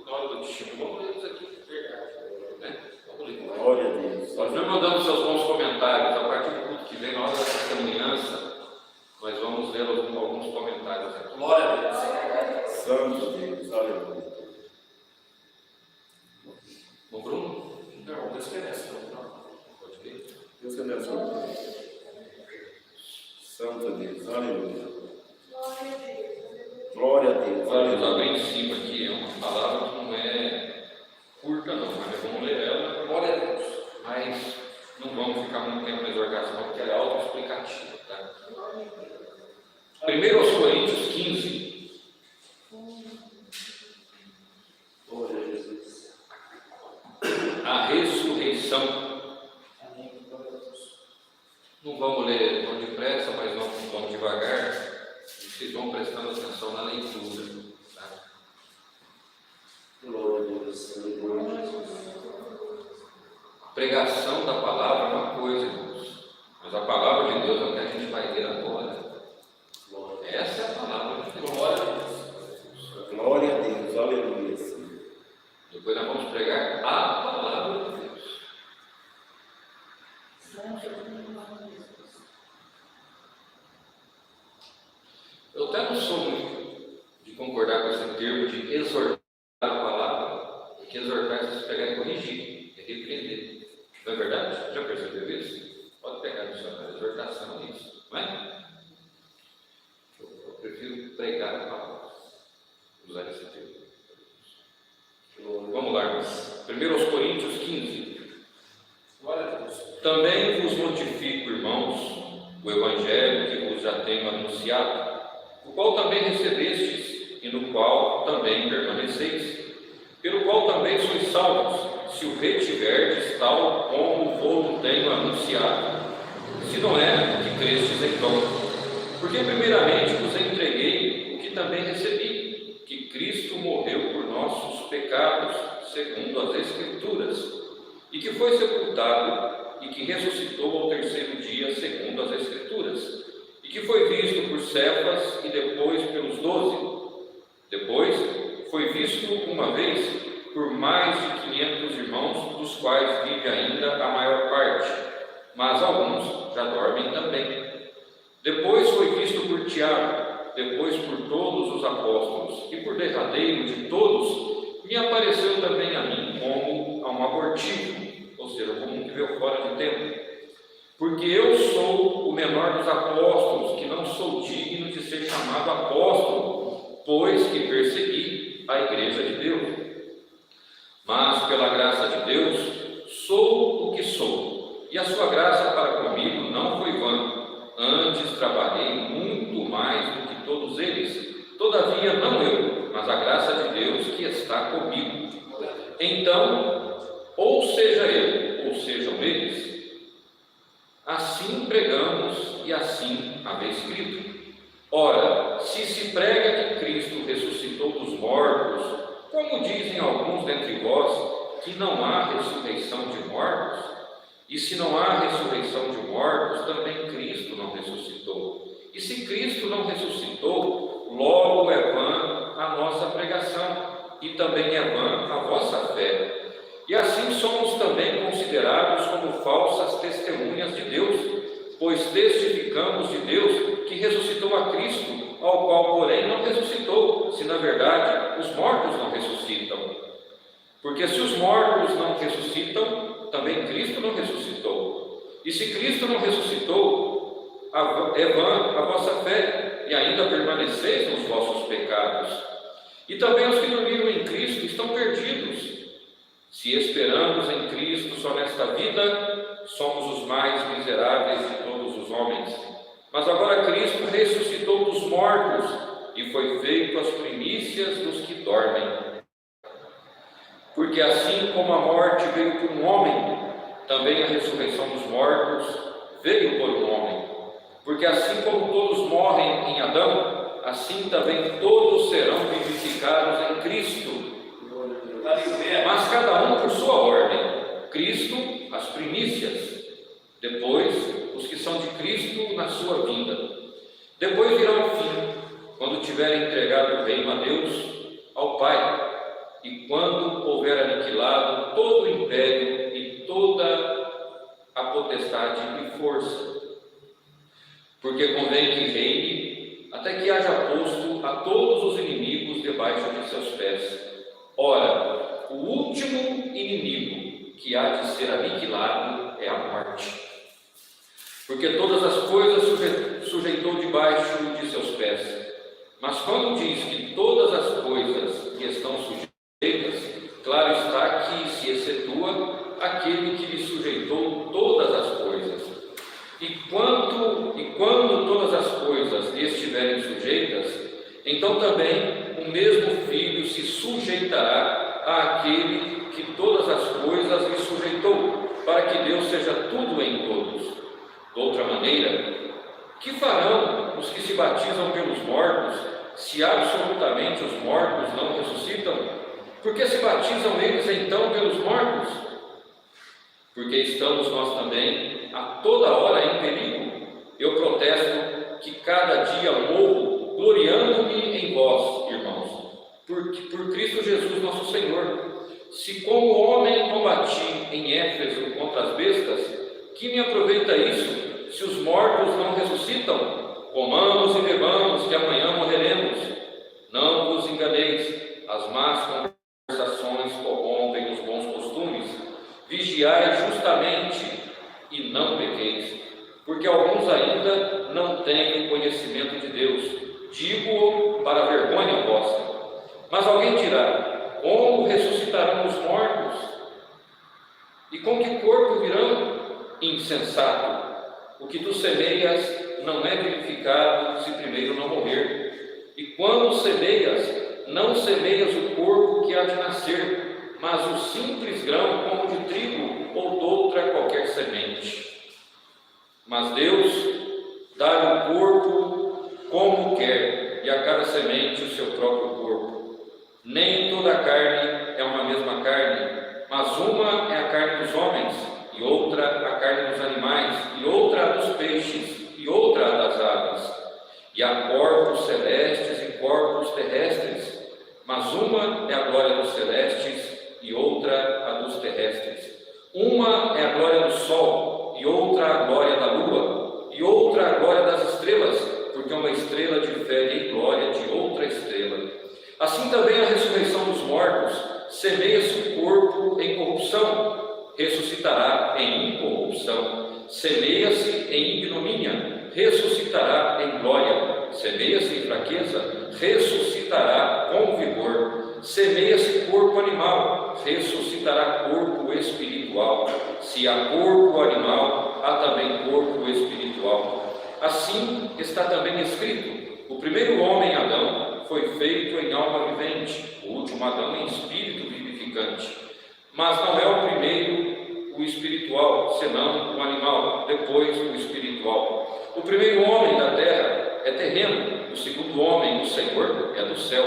[SPEAKER 1] na hora do testemunho. Vamos ler isso aqui, verdade. Né? Vamos ler.
[SPEAKER 2] Glória a Deus.
[SPEAKER 1] Continue mandando seus bons comentários. A partir do culto que vem, na hora da testemunhança, nós vamos ler alguns comentários aqui.
[SPEAKER 3] Glória a Deus.
[SPEAKER 2] Santo Deus, aleluia.
[SPEAKER 1] O Bruno?
[SPEAKER 3] Não, Deus conhece. Não.
[SPEAKER 1] Pode ver.
[SPEAKER 2] Deus te abençoe. Santo Deus, aleluia. Glória a Deus,
[SPEAKER 1] Olha, eu
[SPEAKER 2] aleluia.
[SPEAKER 1] abri em cima aqui, é uma palavra que não é curta não, mas vamos ler ela.
[SPEAKER 3] Glória a Deus.
[SPEAKER 1] Mas não vamos ficar muito tempo na exortação, porque ela é autoexplicativa, tá? 1 Coríntios 15.
[SPEAKER 4] Glória a Jesus.
[SPEAKER 1] A ressurreição. Não vamos ler tão depressa, mas vamos devagar. Vocês vão prestando atenção na leitura. Tá?
[SPEAKER 4] Glória a Deus. Aleluia, Jesus.
[SPEAKER 1] A pregação da palavra é uma coisa, irmãos. Mas a palavra de Deus é o que a gente vai ler agora. Essa é a palavra de Deus.
[SPEAKER 3] Glória a Deus.
[SPEAKER 2] Glória a Deus, aleluia.
[SPEAKER 1] Depois nós vamos pregar a palavra de Deus. Eu até não sou muito de concordar com esse termo de exortar a palavra, porque exortar é se pegar e corrigir, é repreender. Não é verdade? Já percebeu isso? Pode pegar no dicionário, exortação é isso, não é? Eu prefiro pregar a palavra, usar esse termo. Vamos lá, irmãos. 1 Coríntios 15.
[SPEAKER 3] Glória a Deus.
[SPEAKER 1] Também vos notifico, irmãos, o evangelho que vos já tenho anunciado, o qual também recebestes e no qual também permaneceis, pelo qual também sois salvos, se o retiverdes tal como vos tenho anunciado, se não é que crestes em vão. Porque primeiramente vos entreguei o que também recebi, que Cristo morreu por nossos pecados, segundo as Escrituras, e que foi sepultado, e que ressuscitou ao terceiro dia, segundo as Escrituras, e que foi visto por Cefas e depois pelos 12. Depois foi visto uma vez por mais de 500 irmãos, dos quais vive ainda a maior parte, mas alguns já dormem também. Depois foi visto por Tiago, depois por todos os apóstolos, e por derradeiro de todos, me apareceu também a mim como a um abortivo, ou seja, como um que veio fora de tempo. Porque eu sou o menor dos apóstolos, que não sou digno de ser chamado apóstolo, pois que persegui a igreja de Deus. Mas, pela graça de Deus, sou o que sou, e a sua graça para comigo não foi vã. Antes trabalhei muito mais do que todos eles, todavia não eu, mas a graça de Deus que está comigo. Então, ou seja eu, ou sejam eles, assim pregamos e assim havia escrito. Ora, se prega que Cristo ressuscitou dos mortos, como dizem alguns dentre vós, que não há ressurreição de mortos? E se não há ressurreição de mortos, também Cristo não ressuscitou. E se Cristo não ressuscitou, logo é vã a nossa pregação, e também é vã a vossa fé. E assim somos também considerados como falsas testemunhas de Deus, pois testificamos de Deus que ressuscitou a Cristo, ao qual, porém, não ressuscitou, se na verdade os mortos não ressuscitam. Porque se os mortos não ressuscitam, também Cristo não ressuscitou. E se Cristo não ressuscitou, é vã a vossa fé, e ainda permaneceis nos vossos pecados. E também os que dormiram em Cristo estão perdidos. Se esperamos em Cristo só nesta vida, somos os mais miseráveis de todos os homens. Mas agora Cristo ressuscitou dos mortos e foi feito as primícias dos que dormem. Porque assim como a morte veio por um homem, também a ressurreição dos mortos veio por um homem. Porque assim como todos morrem em Adão, assim também todos serão vivificados em Cristo. Mas cada um por sua ordem. Cristo, as primícias. Depois, os que são de Cristo na sua vinda. Depois virá o fim, quando tiverem entregado o reino a Deus, ao Pai. e quando houver aniquilado todo o império e toda a potestade e força. Porque convém que reine, até que haja posto a todos os inimigos debaixo de seus pés. Ora, o último inimigo que há de ser aniquilado é a morte. Porque todas as coisas sujeitou debaixo de seus pés. Mas quando diz que todas as coisas lhe estão sujeitas, claro está que se excetua aquele que lhe sujeitou todas as coisas. E quando todas as coisas lhe estiverem sujeitas, então também o mesmo Filho se sujeitará àquele que todas as coisas lhe sujeitou, para que Deus seja tudo em todos. De outra maneira, que farão os que se batizam pelos mortos, se absolutamente os mortos não ressuscitam? Por que se batizam eles então pelos mortos? Porque estamos nós também a toda hora em perigo. Eu protesto que cada dia morro, gloriando-me em vós, irmãos, por Cristo Jesus nosso Senhor. Se como homem combati em Éfeso contra as bestas, que me aproveita isso, se os mortos não ressuscitam? Comamos e bebamos, que amanhã morreremos. Não vos enganeis, as más conversações corrompem os bons costumes. Vigiai justamente e não pequeis, porque alguns ainda não têm o conhecimento de Deus. Digo-o para a vergonha vossa. Mas alguém dirá: como ressuscitarão os mortos? E com que corpo virão? Insensato! O que tu semeias não é vivificado se primeiro não morrer. E quando semeias, não semeias o corpo que há de nascer, mas o simples grão como de trigo ou doutra qualquer semente. Mas Deus dá o corpo como quer, e a cada semente o seu próprio corpo. Nem toda a carne é uma mesma carne, mas uma é a carne dos homens, e outra a carne dos animais, e outra a dos peixes, e outra a das aves. E há corpos celestes e corpos terrestres, mas uma é a glória dos celestes e outra a dos terrestres. Uma é a glória do sol, e outra a glória da lua, e outra a glória das estrelas, porque uma estrela difere em glória de outra estrela. Assim também a ressurreição dos mortos: semeia-se o corpo em corrupção, ressuscitará em incorrupção. Semeia-se em ignomínia, ressuscitará em glória. Semeia-se em fraqueza, ressuscitará com vigor. Semeia-se corpo animal, ressuscitará corpo espiritual. Se há corpo animal, há também corpo espiritual. Assim está também escrito: o primeiro homem, Adão, foi feito em alma vivente, o último Adão em espírito vivificante. Mas não é o primeiro o espiritual, senão o animal, depois o espiritual. O primeiro homem da terra é terreno, o segundo homem, o Senhor, é do céu.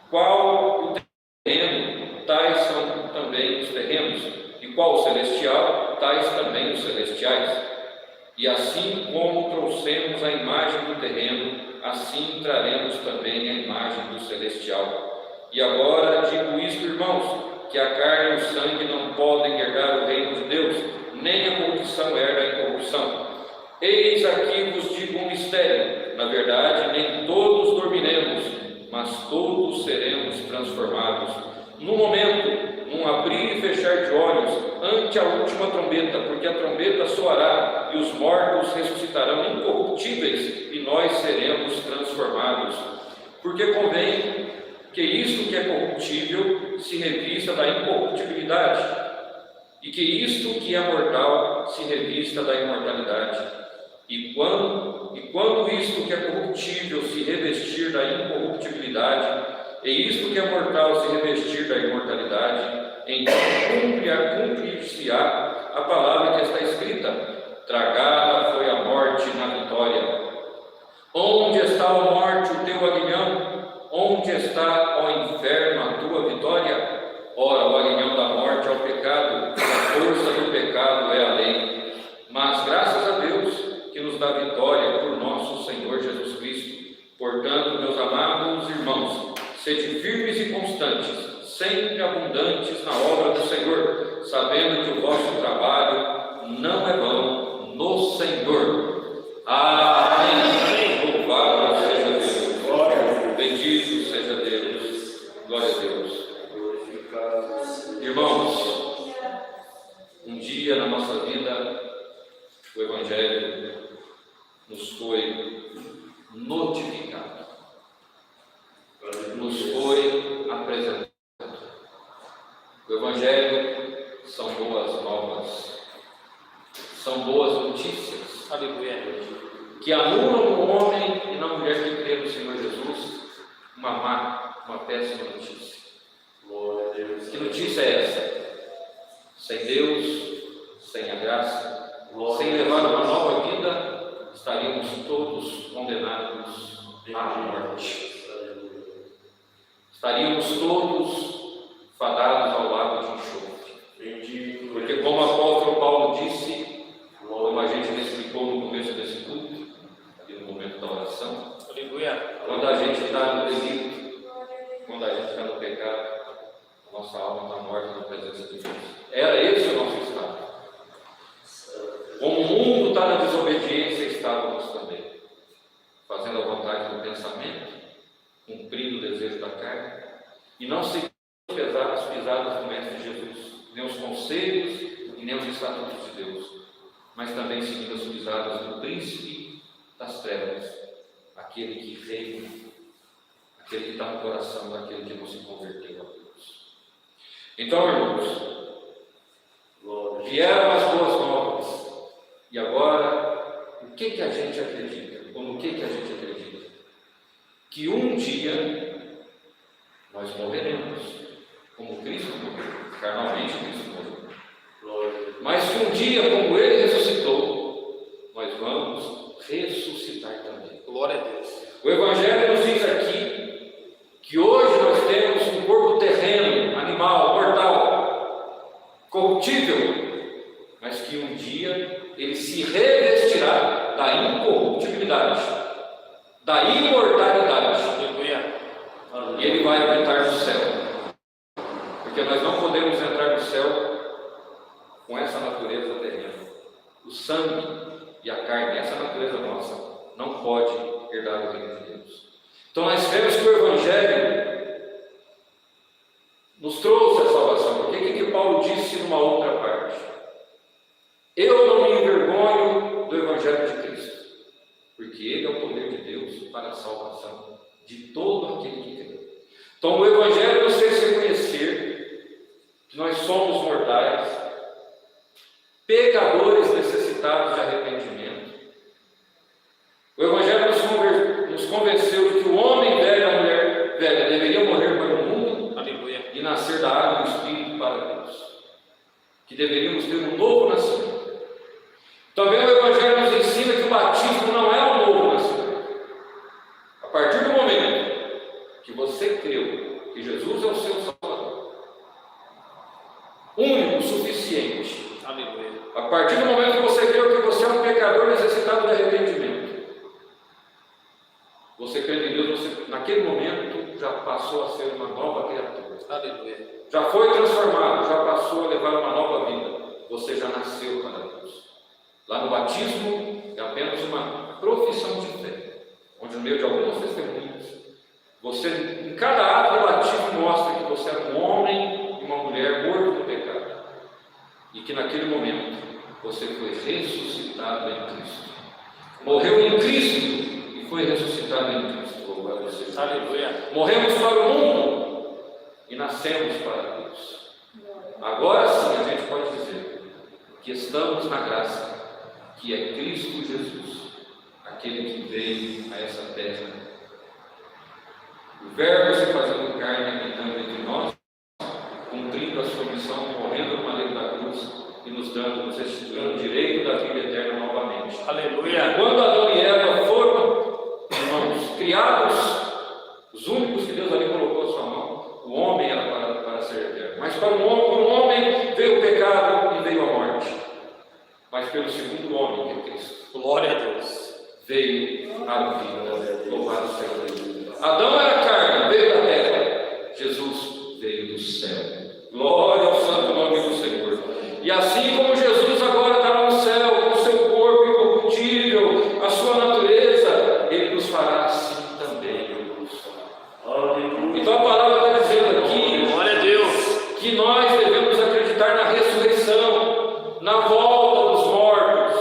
[SPEAKER 1] Qual o terreno, tais são também os terrenos, e qual o celestial, tais também os celestiais. E assim como trouxemos a imagem do terreno, assim traremos também a imagem do celestial. E agora digo isto, irmãos, que a carne e o sangue não podem herdar o reino de Deus, nem a corrupção herda a incorrupção. Eis aqui vos digo um mistério: na verdade, nem todos dormiremos, mas todos seremos transformados. No momento, num abrir e fechar de olhos, ante a última trombeta, porque a trombeta soará, e os mortos ressuscitarão incorruptíveis, e nós seremos transformados. Porque convém que isto que é corruptível se revista da incorruptibilidade, e que isto que é mortal se revista da imortalidade. E quando isto que é corruptível se revestir da incorruptibilidade, e isto que é mortal se revestir da imortalidade, então cumprir-se-á a palavra que está escrita: tragada foi a morte na vitória. Onde está, ó morte, o teu aguilhão? Onde está, ó inferno, a tua vitória? Ora, o aguilhão da morte é o pecado, a força do pecado é a lei. Mas graças a Deus que nos dá vitória por nosso Senhor Jesus Cristo. Portanto, meus amados irmãos, sede firmes e constantes, sempre abundantes na obra do Senhor, sabendo que o vosso trabalho não é vão no Senhor. Amém. Louvado seja Deus. Bendito seja Deus. Glória a Deus. Irmãos, um dia na nossa vida, o Evangelho nos foi notificado, nos foi apresentado. O Evangelho são boas novas, são boas notícias,
[SPEAKER 3] Aleluia.
[SPEAKER 1] que anulam no homem e na mulher que crê no Senhor Jesus uma péssima notícia. Que notícia é essa? Sem Deus, sem a graça, sem levar uma nova vida, estaríamos todos condenados à morte. Estaríamos todos fadados ao lago de enxofre. Porque como o apóstolo Paulo disse, como a gente explicou no começo desse culto, aqui no momento da oração, quando a gente está no delito, quando a gente está no pecado, a nossa alma está morta na presença de Deus. Era esse o nosso estado. Como o mundo está na desobediência, estávamos também, fazendo a vontade do pensamento, cumprindo o desejo da carne, e não seguindo as pisadas do Mestre Jesus, nem os conselhos e nem os estatutos de Deus, mas também seguindo as pisadas do príncipe das trevas, aquele que reina, aquele que está no coração daquele que não se converteu a Deus. Então, irmãos, vieram as boas novas, e agora, o que a gente acredita? Ou no que a gente acredita? Que um dia nós morreremos, como Cristo morreu, carnalmente Cristo morreu. Mas que um dia, como Ele ressuscitou, nós vamos ressuscitar também.
[SPEAKER 3] Glória a Deus.
[SPEAKER 1] O Evangelho nos diz aqui que hoje nós temos um corpo terreno, animal, mortal, corruptível, mas que um dia ele se revestirá da incorruptibilidade, da imortalidade, e ele vai habitar no céu, porque nós não podemos entrar no céu com essa natureza terrena. O sangue e a carne, essa natureza nossa, não pode herdar o reino de Deus. Então nós vemos que o Evangelho nos trouxe a salvação. Porque o que Paulo disse numa outra parte? Eu não me envergonho do Evangelho de Cristo, porque ele é o poder de Deus para a salvação de todo aquele que crê. Então o Evangelho nos fez reconhecer que nós somos mortais, pecadores necessitados de arrependimento. O Evangelho nos convenceu de que o homem velho e a mulher velha deveriam morrer para o mundo, aleluia, e nascer da água e do Espírito para Deus, que deveríamos ter um novo nascimento. Também o Evangelho nos ensina que o batismo não é um novo nascimento. A partir do momento que você creu que Jesus é o seu Salvador, único, suficiente, aleluia. A partir do momento que você creu que você é um pecador necessitado de arrependimento, você crê em Deus, você, naquele momento, já passou a ser uma nova criatura. Aleluia. Já foi transformado, já passou a levar uma nova vida. Você já nasceu para Deus. Lá no batismo é apenas uma profissão de fé, onde no meio de algumas testemunhas, você, em cada ato do batismo, mostra que você é um homem e uma mulher morto no pecado. E que naquele momento você foi ressuscitado em Cristo. Morreu em Cristo e foi ressuscitado em Cristo. Louvado seja. Aleluia. Morremos para o mundo e nascemos para Deus. Agora sim a gente pode dizer que estamos na graça, que é Cristo Jesus, aquele que veio a essa terra. O Verbo se fazendo carne, habitando entre nós, cumprindo a sua missão, morrendo no madeiro da cruz e nos restituindo o direito da vida eterna novamente. Aleluia! Quando Adão e Eva foram, irmãos, criados, os únicos que Deus ali colocou a sua mão, o homem era para ser eterno. Mas para um homem veio o pecado e veio a morte. Mas pelo segundo homem, que é Cristo, glória a Deus, veio a vida. Louvado seja Deus. Adão era carne, veio da terra. Jesus veio do céu. Glória ao santo nome do Senhor. E assim como Jesus agora está no céu, com o seu corpo incorruptível, a sua natureza, Ele nos fará assim também. Então a palavra está dizendo aqui,
[SPEAKER 3] Glória a Deus.
[SPEAKER 1] que nós devemos acreditar na ressurreição, na volta dos mortos.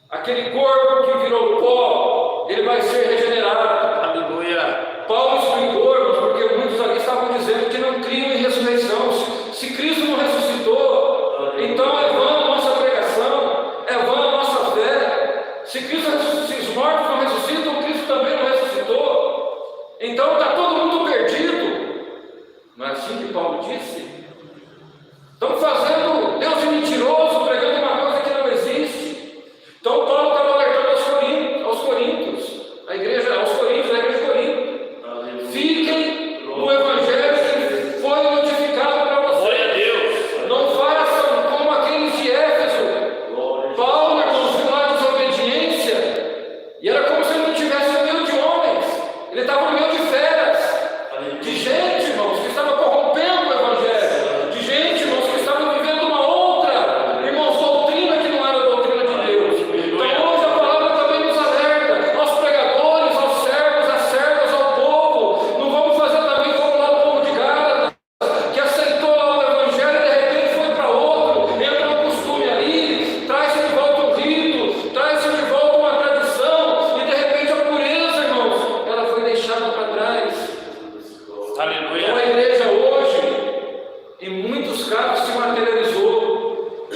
[SPEAKER 1] Aquele corpo que virou pó, ele vai ser regenerado.
[SPEAKER 3] Aleluia.
[SPEAKER 1] Paulo explicou, irmãos, porque muitos ali estavam dizendo que não criam em ressurreição. Se Cristo não ressuscitou, então é vã a nossa pregação, é vã a nossa fé. Se os mortos não ressuscitam, Cristo também não ressuscitou. Então está todo mundo perdido. Não é assim que Paulo disse? Estão fazendo Deus de mentiroso, pregando uma coisa que não existe. Então Paulo estava alertando aos coríntios, a igreja de Corinto. Fiquem no evangelho que foi notificado para vocês.
[SPEAKER 3] Glória a Deus.
[SPEAKER 1] Não façam como aqueles de Éfeso. Paulo, irmãos, viu lá a desobediência, e era como se ele não estivesse no meio de homens, ele estava no meio de feras, de gente, irmãos, que estava corrompendo o evangelho, de gente, irmãos, que estava vivendo uma outra, irmãos, doutrina que não era a doutrina de Deus. Então hoje a palavra também nos alerta, aos pregadores, aos servos, às servas, ao povo. Não vamos fazer também como lá o povo de Gálatas, que aceitou lá o evangelho e de repente foi para outro, entra um costume ali, traz-se de volta um rito, traz-se de volta uma tradição, e de repente a pureza, irmãos, ela foi deixada para trás. Então
[SPEAKER 3] Aleluia.
[SPEAKER 1] a igreja hoje, em muitos casos, se materializou,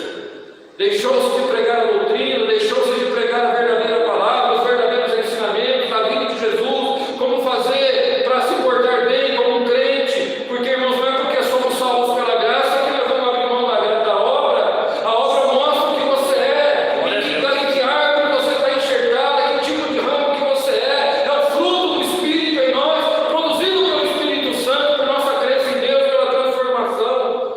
[SPEAKER 1] deixou-se de pregar a doutrina, deixou-se de pregar a verdadeira palavra, os verdadeiros ensinamentos, a vida de Jesus, como fazer para se portar bem como um crente, porque, irmãos, não é porque somos salvos pela graça que nós vamos abrir mão da obra. A obra mostra o que você é, em que árvore você está enxergada, que tipo de ramo que você é o fruto do Espírito em nós, produzido pelo Espírito Santo, por nossa crença em Deus, pela transformação.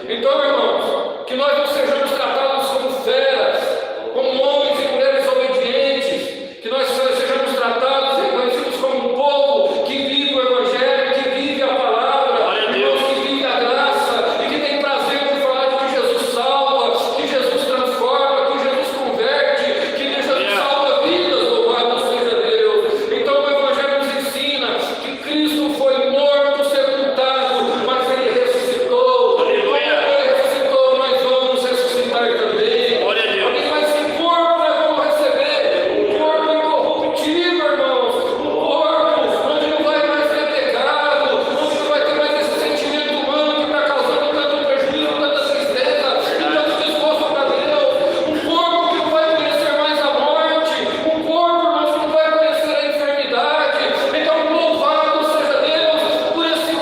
[SPEAKER 1] Então, irmãos, que nós não sejamos tratados como feras, como homens e mulheres obedientes, que nós sejamos tratados e reconhecidos como um povo que vive o Evangelho, que vive a palavra,
[SPEAKER 3] Glória a Deus.
[SPEAKER 1] irmãos, que vive a graça e que tem prazer em falar de que Jesus salva, que Jesus transforma, que Jesus converte, que Jesus salva vidas, louvado seja Deus. Então o Evangelho nos ensina que Cristo foi morto, sepultado, mas Ele ressuscitou.
[SPEAKER 3] Aleluia.
[SPEAKER 1] Como Ele ressuscitou, nós vamos ressuscitar também.
[SPEAKER 3] Glória a Deus.
[SPEAKER 1] Mas que corpo nós vamos receber? Um corpo incorruptível, irmãos. Um corpo onde não vai mais ter pecado, onde não vai ter mais esse sentimento humano que está causando tanto prejuízo, tanta tristeza e tanto desgosto para Deus. Um corpo que não vai conhecer mais a morte. Um corpo, irmãos, que não vai conhecer a enfermidade. Então, louvado seja Deus por esse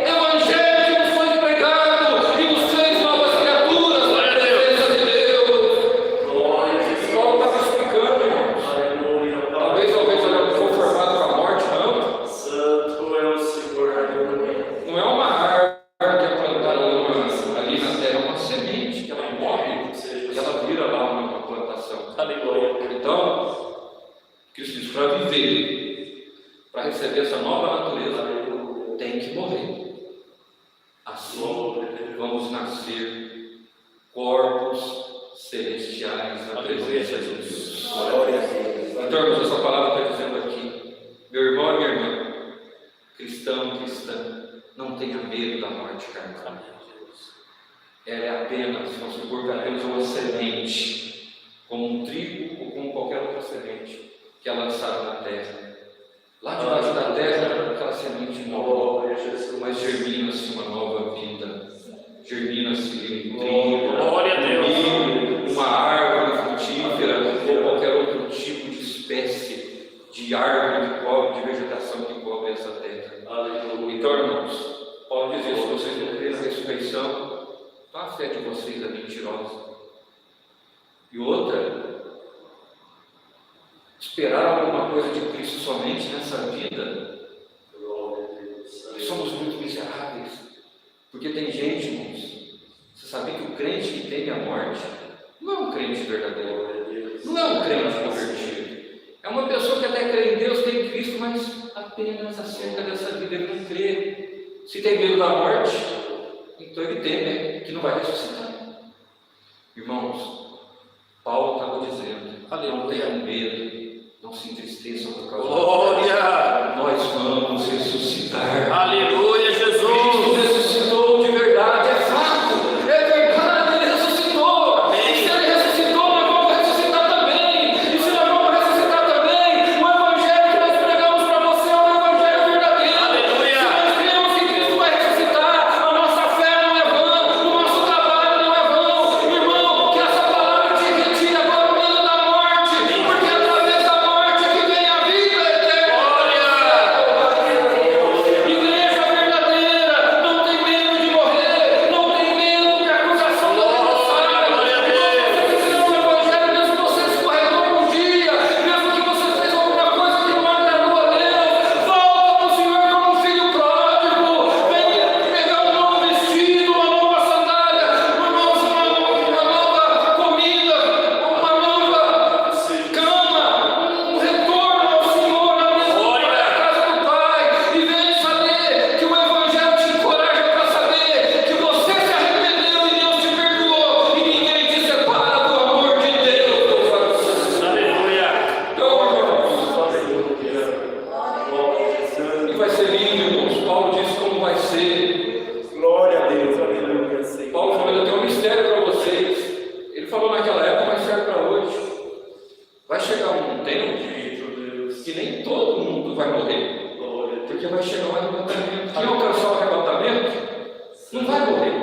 [SPEAKER 1] evangelho que nos foi pregado e nos fez novas criaturas.
[SPEAKER 3] Glória a Deus.
[SPEAKER 1] Presença de Deus. Paulo estava explicando, irmãos. Talvez eu for formado com a morte, não.
[SPEAKER 4] Santo é o Senhor, aleluia.
[SPEAKER 1] Não é uma árvore que é plantada ali na terra, é uma semente que ela morre e ela vira lá uma plantação.
[SPEAKER 3] Aleluia.
[SPEAKER 1] Então, Cristo diz, para viver, para receber essa nova natureza, tem que morrer. Assim, vamos nascer corpos celestiais na presença de Deus.
[SPEAKER 2] Glória a Deus.
[SPEAKER 1] Então, irmãos, essa palavra está dizendo aqui, meu irmão e minha irmã, cristão, cristã, não tenha medo da morte carnal. Ela é apenas, nosso corpo é apenas uma semente, como um trigo ou como qualquer outra semente que é lançada na terra. Lá debaixo da terra, aquela semente morre, mas germina-se uma nova vida, germina-se um trigo,
[SPEAKER 3] Glória a Deus.
[SPEAKER 1] milho, uma árvore frutífera ou qualquer outro tipo de espécie de árvore que cobre, de vegetação que cobre essa terra. Então, irmãos, Paulo diz isso, se vocês não crêem na ressurreição, então a fé de vocês é mentirosa. E outra, esperar alguma coisa de Cristo somente nessa vida, somos muito miseráveis, porque tem gente, irmãos, você sabia que o crente que teme a morte não é um crente verdadeiro, não é um crente convertido, é uma pessoa que até crê em Deus, tem Cristo, mas apenas acerca dessa vida ele não crê. Se tem medo da morte, então ele teme que não vai ressuscitar. Irmãos, Paulo estava dizendo, não tenham medo, não se entristeçam por causa
[SPEAKER 3] Glória!
[SPEAKER 1] nós vamos ressuscitar.
[SPEAKER 3] Aleluia,
[SPEAKER 1] Cristo
[SPEAKER 3] Jesus!
[SPEAKER 1] ressuscitou de verdade, é fato, é verdade, ele ressuscitou.
[SPEAKER 3] Amém.
[SPEAKER 1] E se ele ressuscitou, nós vamos ressuscitar também. E se nós vamos ressuscitar também, o evangelho que nós pregamos para você é um evangelho verdadeiro.
[SPEAKER 3] Aleluia.
[SPEAKER 1] Se nós cremos que Cristo vai ressuscitar, a nossa fé não é vã, o nosso trabalho não é vão. Irmão, que essa palavra te retire agora o medo da morte, porque através da morte é que vem a vida eterna. Igreja verdadeira, não tem medo de morrer, não tem medo que a acusação da necessária. Você crê no evangelho, mesmo que você escorregou um dia, mesmo que você fez alguma coisa que não agradou a Deus, volta para o Senhor como um filho pródigo, vem pegar um novo vestido, uma nova sandália, irmãos, uma nova comida, uma nova cama, um retorno ao Senhor, na mesma casa do Pai, e vem saber que o evangelho te encoraja para saber que você se arrependeu e Deus te perdoou, e ninguém te separa do amor de Deus.
[SPEAKER 3] Aleluia!
[SPEAKER 1] Então, e vai ser lindo, irmãos. Paulo disse como vai ser.
[SPEAKER 2] Glória a Deus, aleluia, Senhor.
[SPEAKER 1] Paulo falou, eu tenho um mistério para vocês. Ele falou naquela época, mas serve para hoje. Vai chegar um tempo que nem todo mundo vai morrer, porque vai chegar um arrebatamento. Quem alcançar o arrebatamento não vai morrer,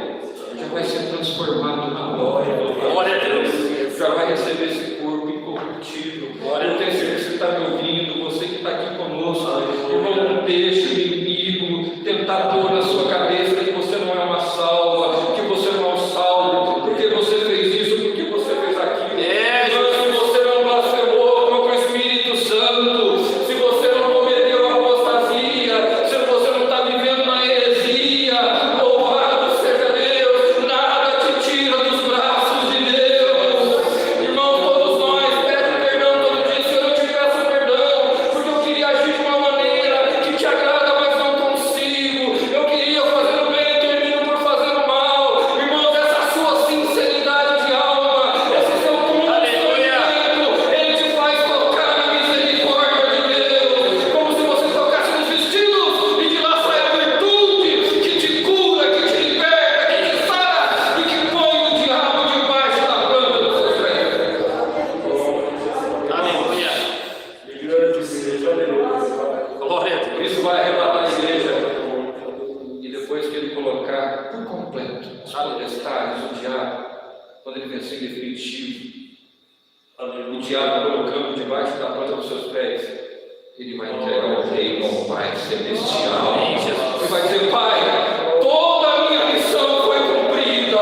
[SPEAKER 1] já vai ser transformado na glória.
[SPEAKER 3] Glória a Deus!
[SPEAKER 1] Já vai receber esse corpo incorruptível. Eu tenho certeza que você está me ouvindo, você que está aqui conosco. Irmão, não deixe o inimigo tentar pôr na sua cabeça que você não é uma salva, que você não é um salvo, porque você fez isso, porque você fez aquilo. Se você não blasfemou contra o Espírito Santo, se você não cometeu apostasia, se você não está vivendo na heresia, louvado seja Deus, nada te tira dos braços de Deus. Irmão, todos nós pedem perdão todo dia. Senhor, eu te peço perdão, porque eu queria agir de uma maneira que te agrada, mas não consigo. Eu queria fazer o bem, termino por fazer o mal. Irmãos, essa sua sinceridade de alma, esse seu comprometimento, ele te faz tocar na misericórdia de Deus, como se você tocasse nos vestidos e de lá sai a virtude que te cura, que te liberta, que te sara e que põe o diabo debaixo da planta dos seus pés.
[SPEAKER 3] Aleluia!
[SPEAKER 2] Grande seja, aleluia.
[SPEAKER 3] Glória a Deus!
[SPEAKER 1] Isso vai arrebatar a igreja. E depois que ele colocar por completo os potestades, o diabo, quando ele vencer em definitivo, o diabo colocando debaixo da planta dos seus pés, ele vai entregar o reino ao Pai Celestial. Ele vai dizer, Pai, toda a minha missão foi cumprida.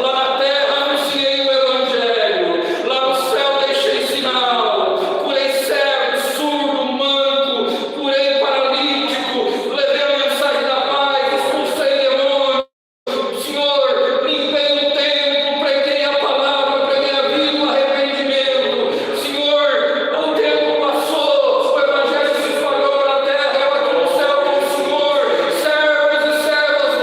[SPEAKER 1] Lá na terra anunciei o Evangelho, lá no céu deixei sinal, curei cego, surdo, manco, curei paralítico, levei a mensagem da paz, expulsei demônios. Senhor, limpei o templo, preguei a palavra, preguei a vida, o arrependimento. Senhor, o tempo passou, o evangelho se espalhou pela terra, eu aqui no céu com o Senhor, servos e servas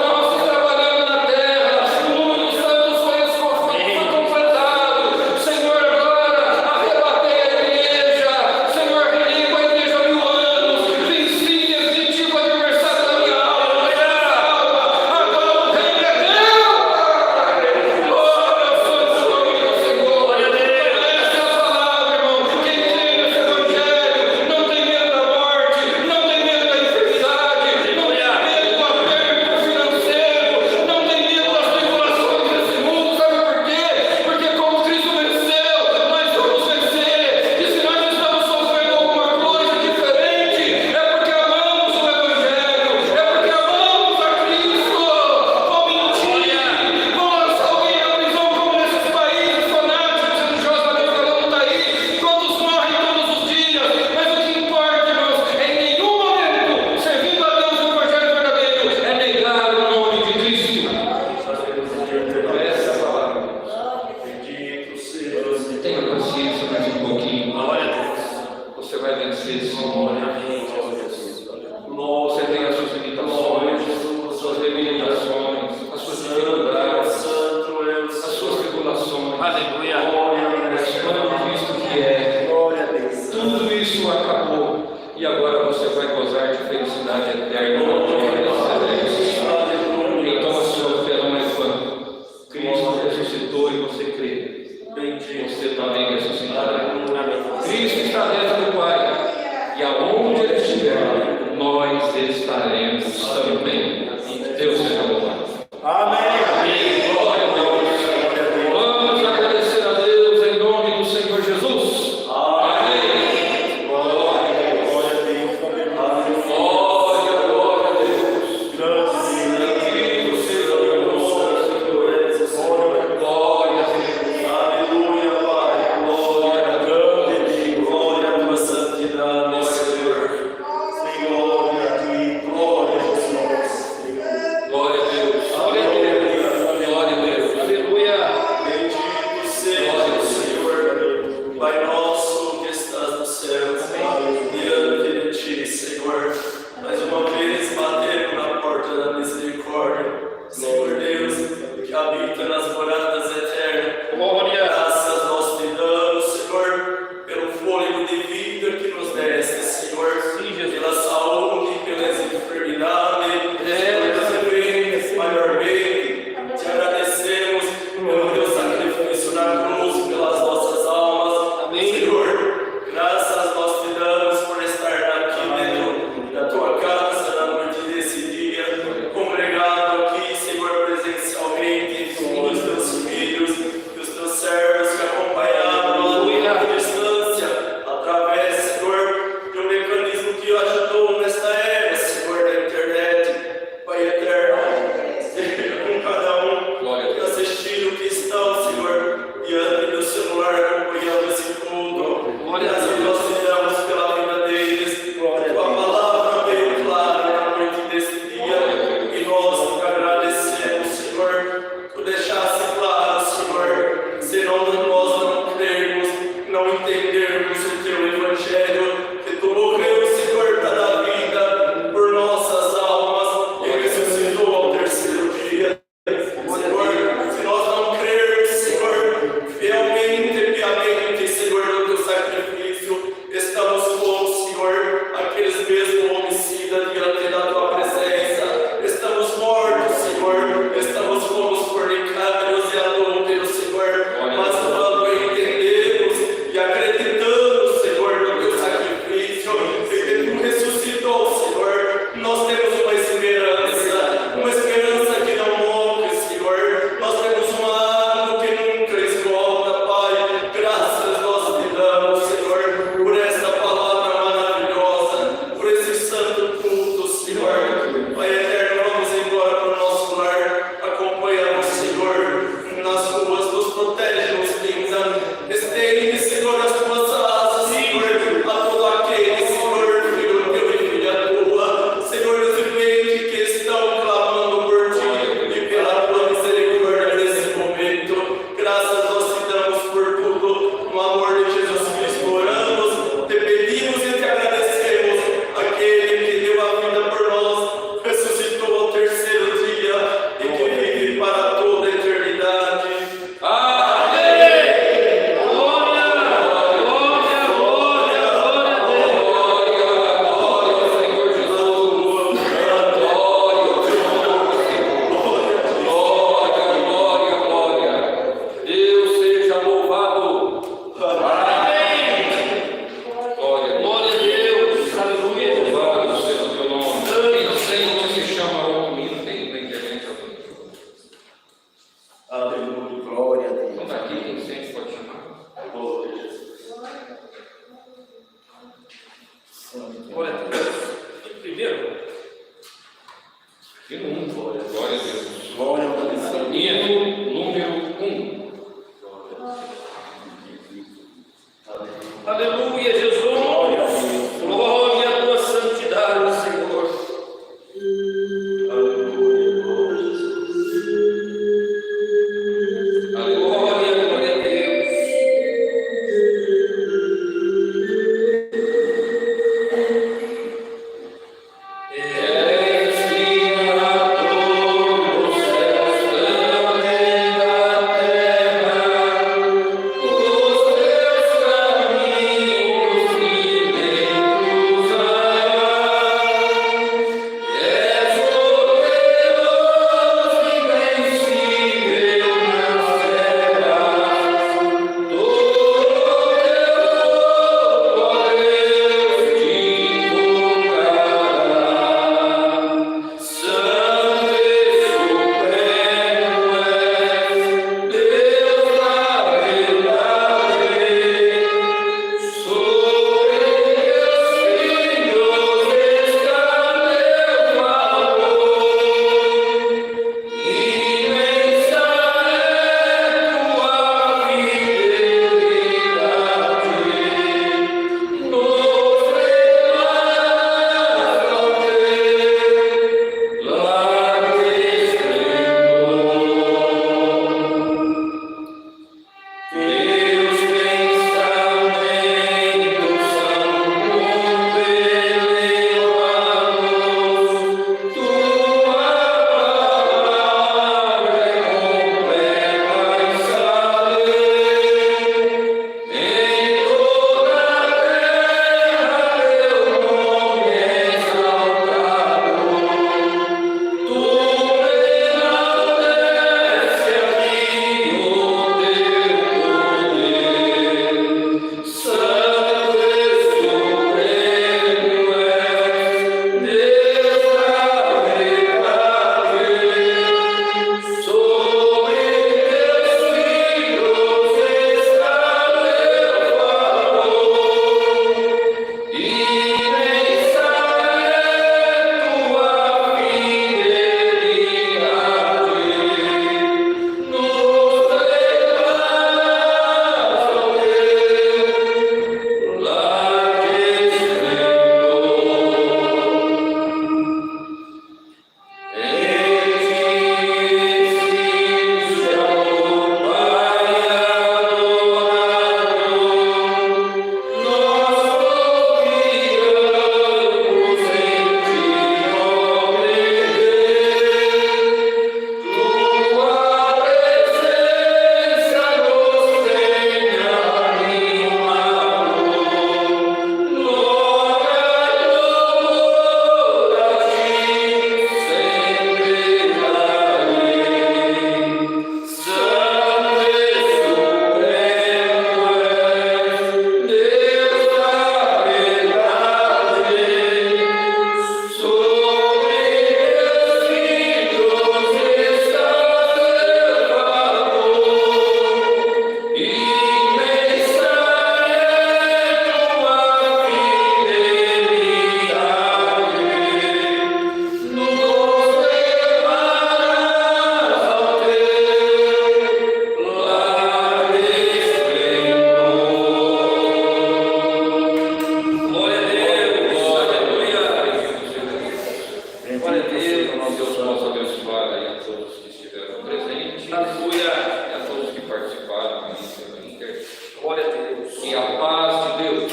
[SPEAKER 3] Aleluia.
[SPEAKER 1] E a todos que participaram do Inter.
[SPEAKER 3] Glória a Deus.
[SPEAKER 1] E a paz de Deus,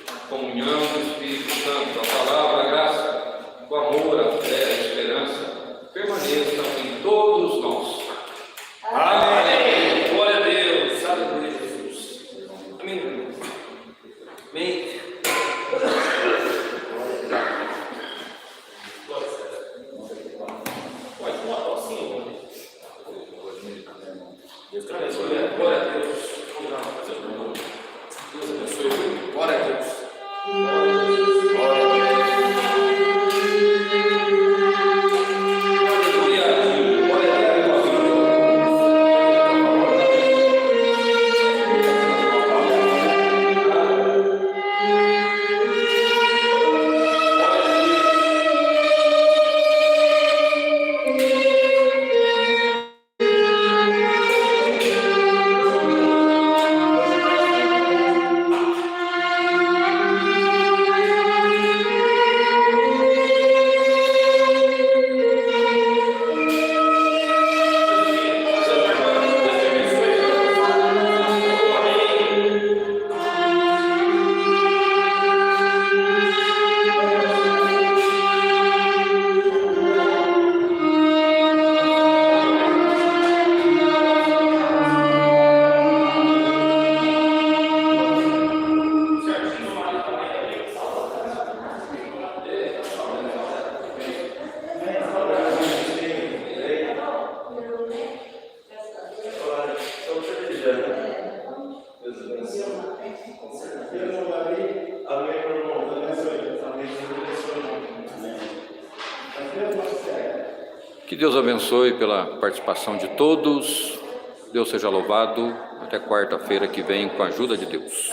[SPEAKER 1] a comunhão do Espírito Santo, a palavra, a graça, o amor, a fé, a esperança, permaneçam em todos nós.
[SPEAKER 3] Amém. Glória a Deus. Aleluia, Jesus. Amém. Amém. Pode tomar tocinho. Deus abençoe. Glória a Deus. Deus abençoe. Glória a Deus.
[SPEAKER 1] Que Deus abençoe pela participação de todos. Deus seja louvado. Até quarta-feira que vem, com a ajuda de Deus.